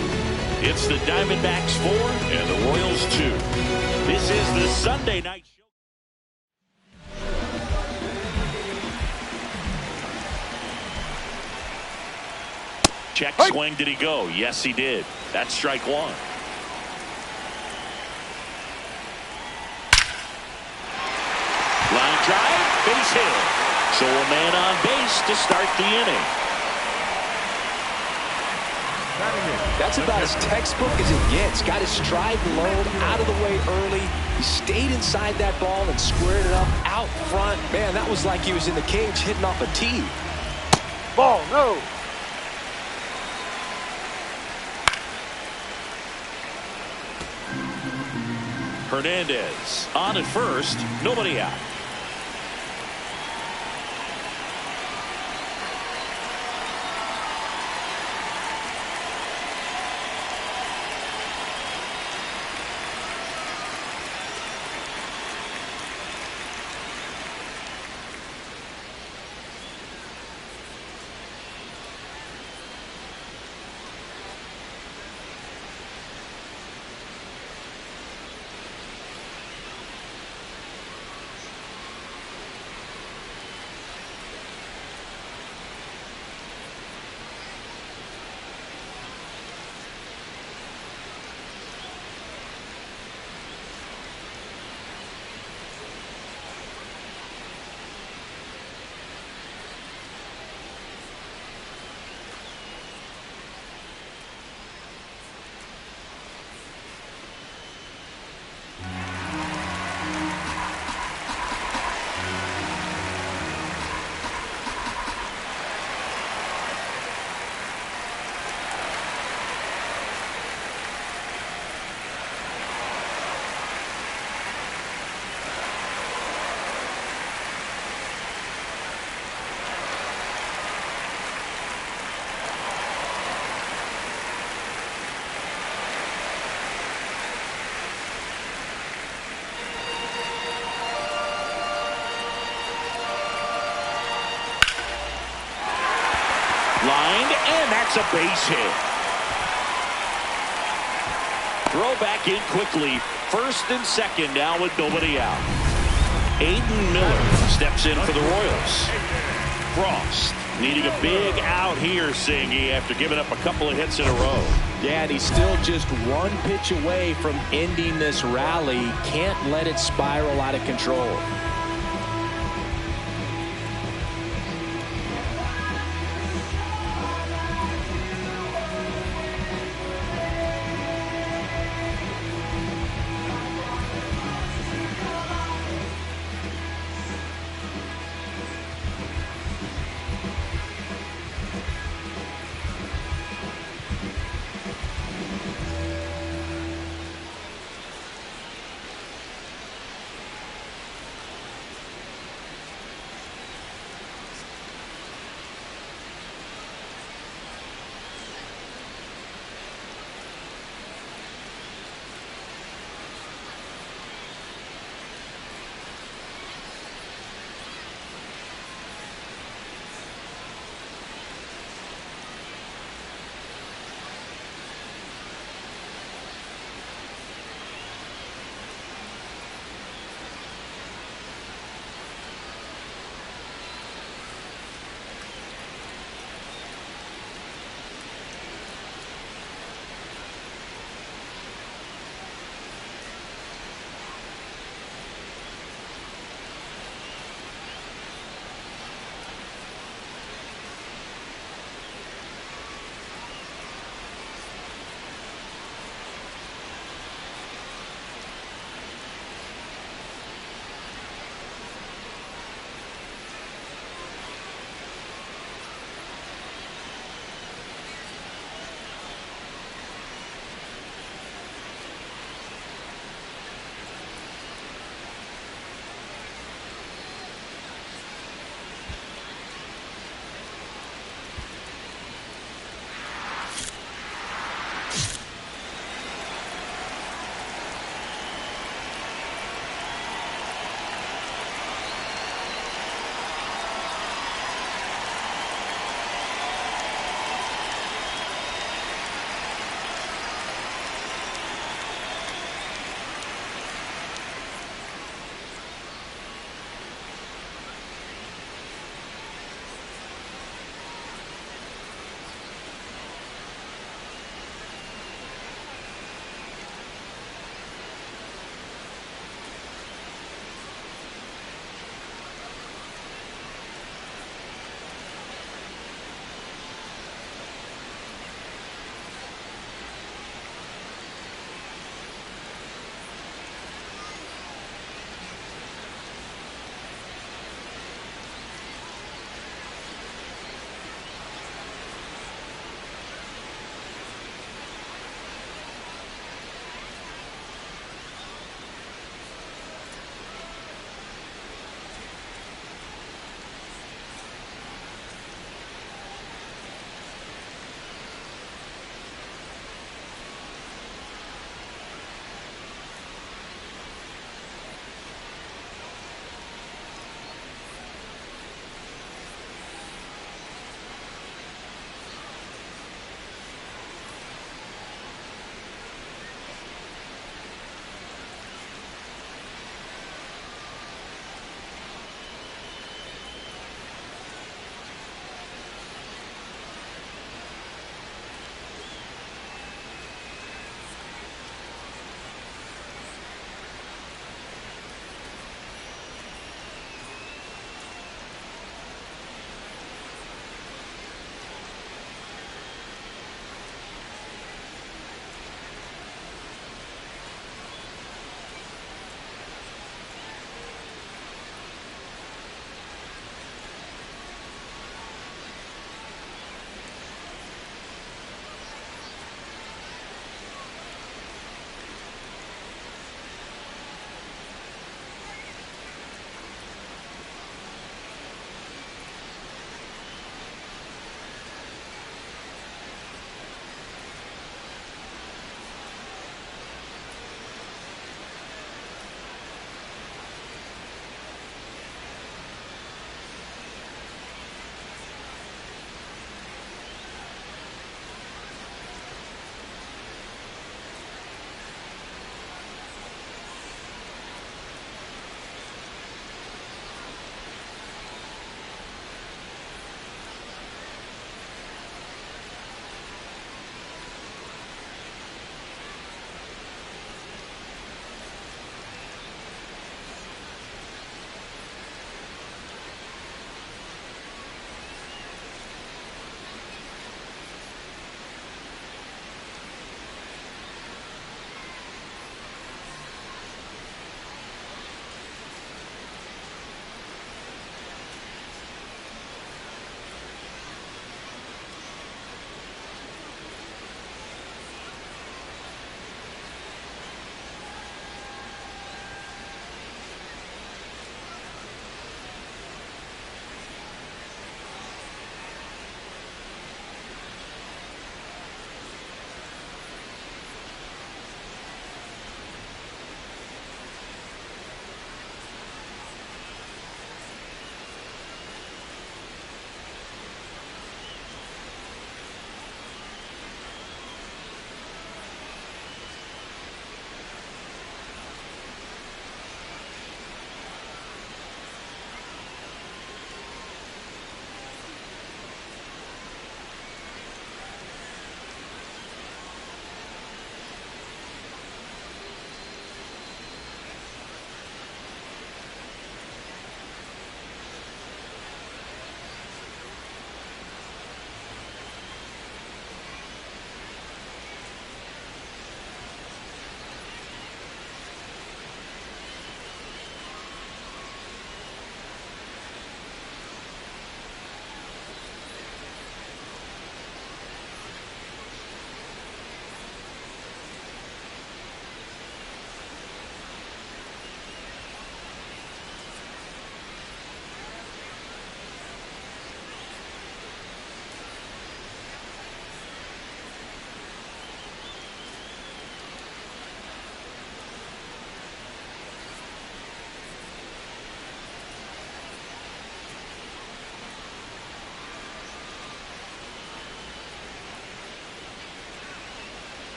It's the Diamondbacks 4 and the Royals 2. This is the Sunday Night Show. Check swing. Did he go? Yes, he did. That's strike 1. Line drive, base hit. So a man on base to start the inning. That's about as textbook as it gets. Got his stride low, out of the way early. He stayed inside that ball and squared it up out front. Man, that was like he was in the cage hitting off a tee. Ball, no. Hernandez on at first, nobody out. Lined, and that's a base hit. Throw back in quickly. First and second now with nobody out. Aiden Miller steps in for the Royals. Frost needing a big out here, Singy, after giving up a couple of hits in a row. Yeah, and he's still just 1 pitch away from ending this rally. Can't let it spiral out of control.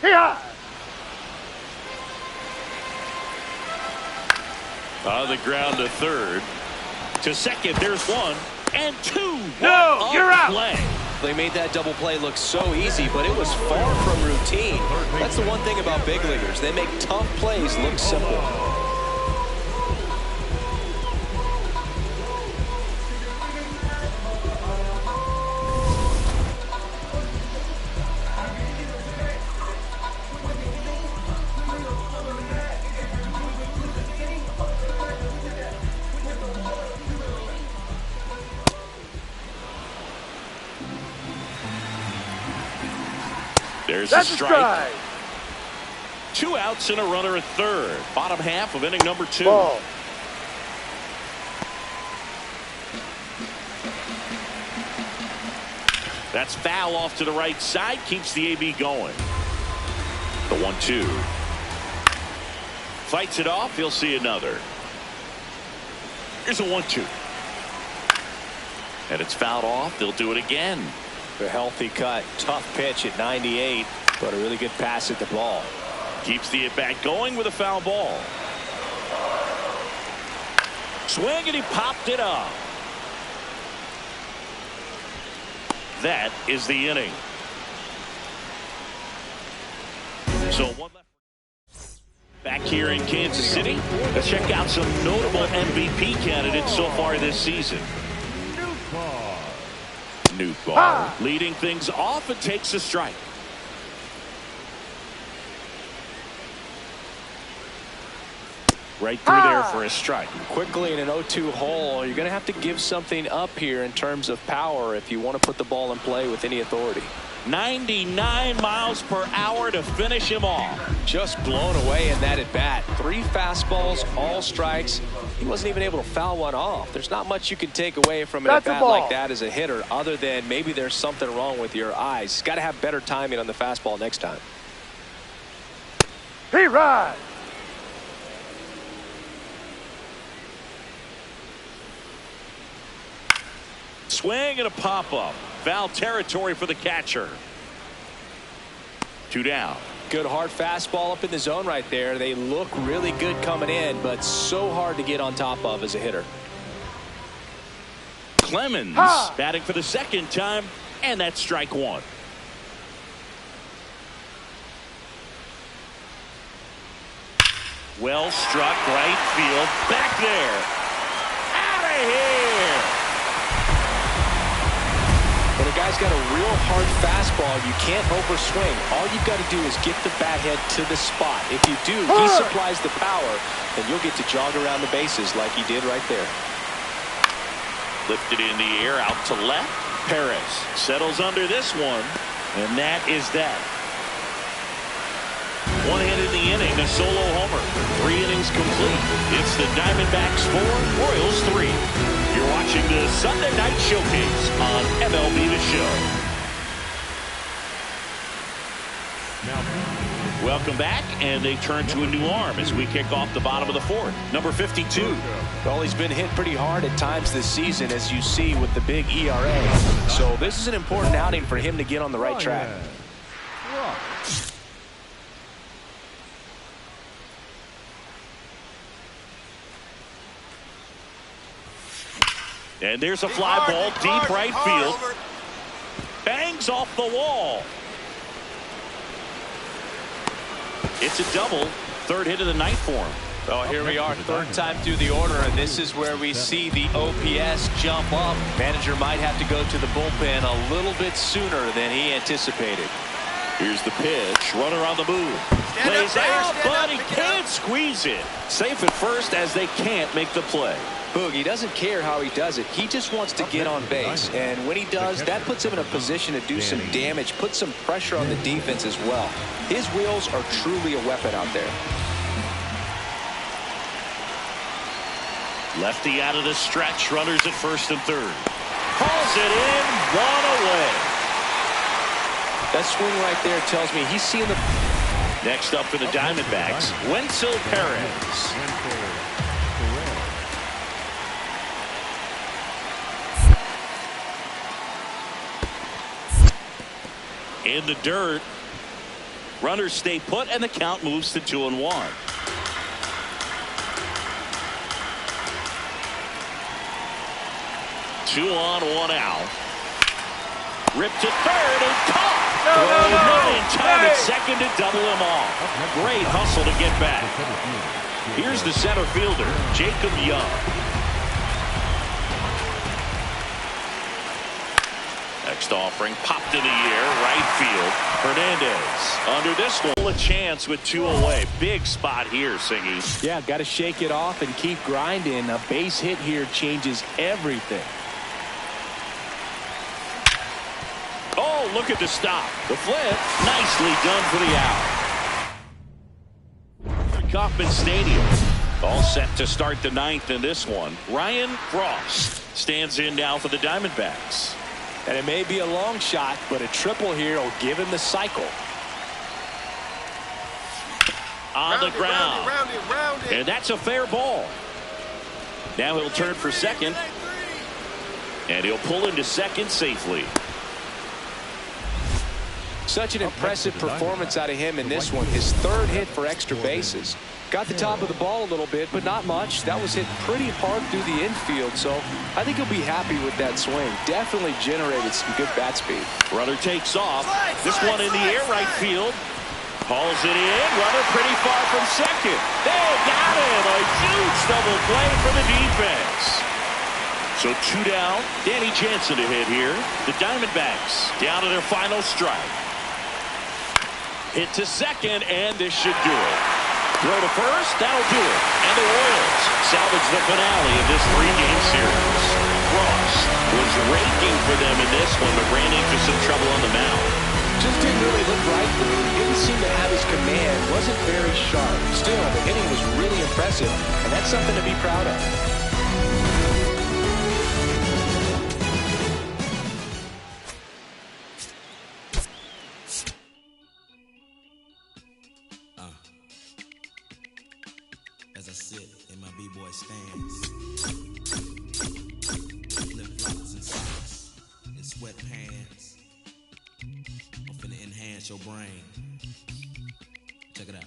Yeah. On the ground to third. To second, there's 1 and 2. No, you're out. Play. They made that double play look so easy, but it was far from routine. That's the one thing about big leaguers. They make tough plays look simple. There's That's a a strike. strike. 2 outs and a runner at third. Bottom half of inning number 2. Ball. That's foul off to the right side. Keeps the AB going. The 1-2. Fights it off. He'll see another. Here's a 1-2. And it's fouled off. They'll do it again. A healthy cut. Tough pitch at 98, but a really good pass at the ball. Keeps the at-bat going with a foul ball. Swing, and he popped it up. That is the inning. So 1 left. Back here in Kansas City, let's check out some notable MVP candidates so far this season. Nootbaar leading things off and takes a strike. Right through there for a strike. Quickly in an 0-2 hole, you're going to have to give something up here in terms of power if you want to put the ball in play with any authority. 99 miles per hour to finish him off. Just blown away in that at bat. 3 fastballs, all strikes. He wasn't even able to foul one off. There's not much you can take away from an at bat like that as a hitter, other than maybe there's something wrong with your eyes. Got to have better timing on the fastball next time. He rides. Swing and a pop-up. Foul territory for the catcher. 2 down. Good hard fastball up in the zone right there. They look really good coming in, but so hard to get on top of as a hitter. Clemens batting for the second time, and that's strike 1. Well struck, right field, back there. Out of here. When a guy's got a real hard fastball, you can't overswing. All you've got to do is get the bat head to the spot. If you do, he supplies the power, and you'll get to jog around the bases like he did right there. Lifted in the air, out to left. Perez settles under this one, and that is that. 1 hit in the inning, a solo homer. 3 innings complete. It's the Diamondbacks 4, Royals 3. You're watching the Sunday Night Showcase on MLB The Show. Welcome back, and they turn to a new arm as we kick off the bottom of the 4th. Number 52. Well, he's been hit pretty hard at times this season, as you see with the big ERA. So this is an important outing for him to get on the right track. And there's a fly ball deep right field. Bangs off the wall. It's a double. 3rd hit of the night for him. Oh, here we are, 3rd time through the order, and this is where we see the OPS jump up. Manager might have to go to the bullpen a little bit sooner than he anticipated. Here's the pitch. Runner on the move. Plays out, but he can't squeeze it. Safe at first as they can't make the play. Boog, he doesn't care how he does it. He just wants to get on base. And when he does, that puts him in a position to do some damage, put some pressure on the defense as well. His wheels are truly a weapon out there. Lefty out of the stretch. Runners at 1st and 3rd. Calls it in. 1 away. That swing right there tells me he's seeing the... Next up for the Diamondbacks, Wenzel Perez. In the dirt. Runners stay put, and the count moves to 2-1. Two on, one out. Ripped to third and caught. No. In time at second to double him off. Great hustle to get back. Here's the center fielder, Jacob Young. Next offering popped in the air, right field. Hernandez under this one. A chance with 2 away. Big spot here, Singy. Yeah, got to shake it off and keep grinding. A base hit here changes everything. Oh, look at the stop. The flip. Nicely done for the out. Kauffman Stadium. All set to start the 9th in this one. Ryan Frost stands in now for the Diamondbacks. And it may be a long shot, but a triple here will give him the cycle. On the ground. Round it. And that's a fair ball. Now he'll turn for second. And he'll pull into second safely. Such an impressive performance out of him in this one. His 3rd hit for extra bases. Got the top of the ball a little bit, but not much. That was hit pretty hard through the infield, so I think he'll be happy with that swing. Definitely generated some good bat speed. Runner takes off. This one in the air, right field. Hauls it in. Runner pretty far from second. They got him. A huge double play for the defense. So 2 down. Danny Jansen to hit here. The Diamondbacks down to their final strike. Hit to second, and this should do it. Throw to first, that'll do it. And the Royals salvage the finale of this 3-game series. Frost was raking for them in this one, but ran into some trouble on the mound. Just didn't really look right for him. He didn't seem to have his command. Wasn't very sharp. Still, the hitting was really impressive, and that's something to be proud of. As I sit in my B-boy stance, flip-flops and socks and sweatpants, I'm finna enhance your brain. Check it out.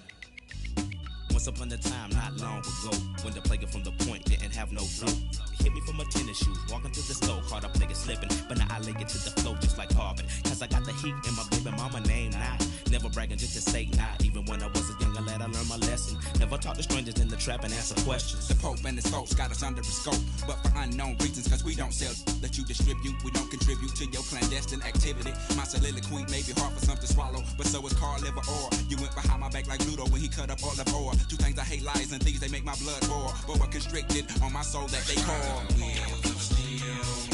Once upon a time, not long ago, when the player from the point didn't have no flow. Hit me from a tennis shoe, walking through the store, caught up nigga slipping, but now I lay it to the flow just like Harvard. Cause I got the heat in my baby mama name now. Never bragging just to say not. Even when I was a younger lad, I learned my lesson. Never talk to strangers in the trap and answer questions. The Pope and his folks got us under a scope, but for unknown reasons, cause we don't sell that you distribute. We don't contribute to your clandestine activity. My soliloquy may be hard for some to swallow, but so is car liver or. You went behind my back like Ludo when he cut up all of ore. 2 things I hate, lies and thieves, they make my blood boil. But what constricted on my soul that they call wheels of steel.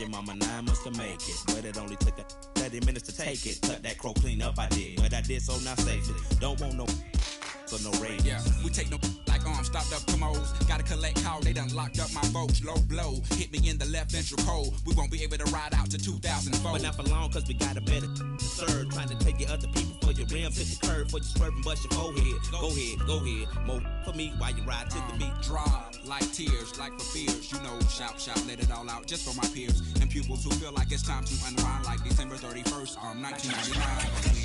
Mama 9 must have make it, but it only took 30 minutes to take it. Cut that crow clean up, I did, but I did so now safely. Don't want no so no rain. Yeah, we take no like stopped up commodes. Gotta collect call, they done locked up my folks. Low blow, hit me in the left ventricle. We won't be able to ride out to 2004. But not for long, cause we got a better serve. Trying to take your other people for your rims, hit the curve for your swerve and bust your forehead. Go ahead, more for me while you ride to the beat. Drop like tears, like for fears. You know, shout, let it all out just for my peers and pupils who feel like it's time to unwind like December 31st, 1999.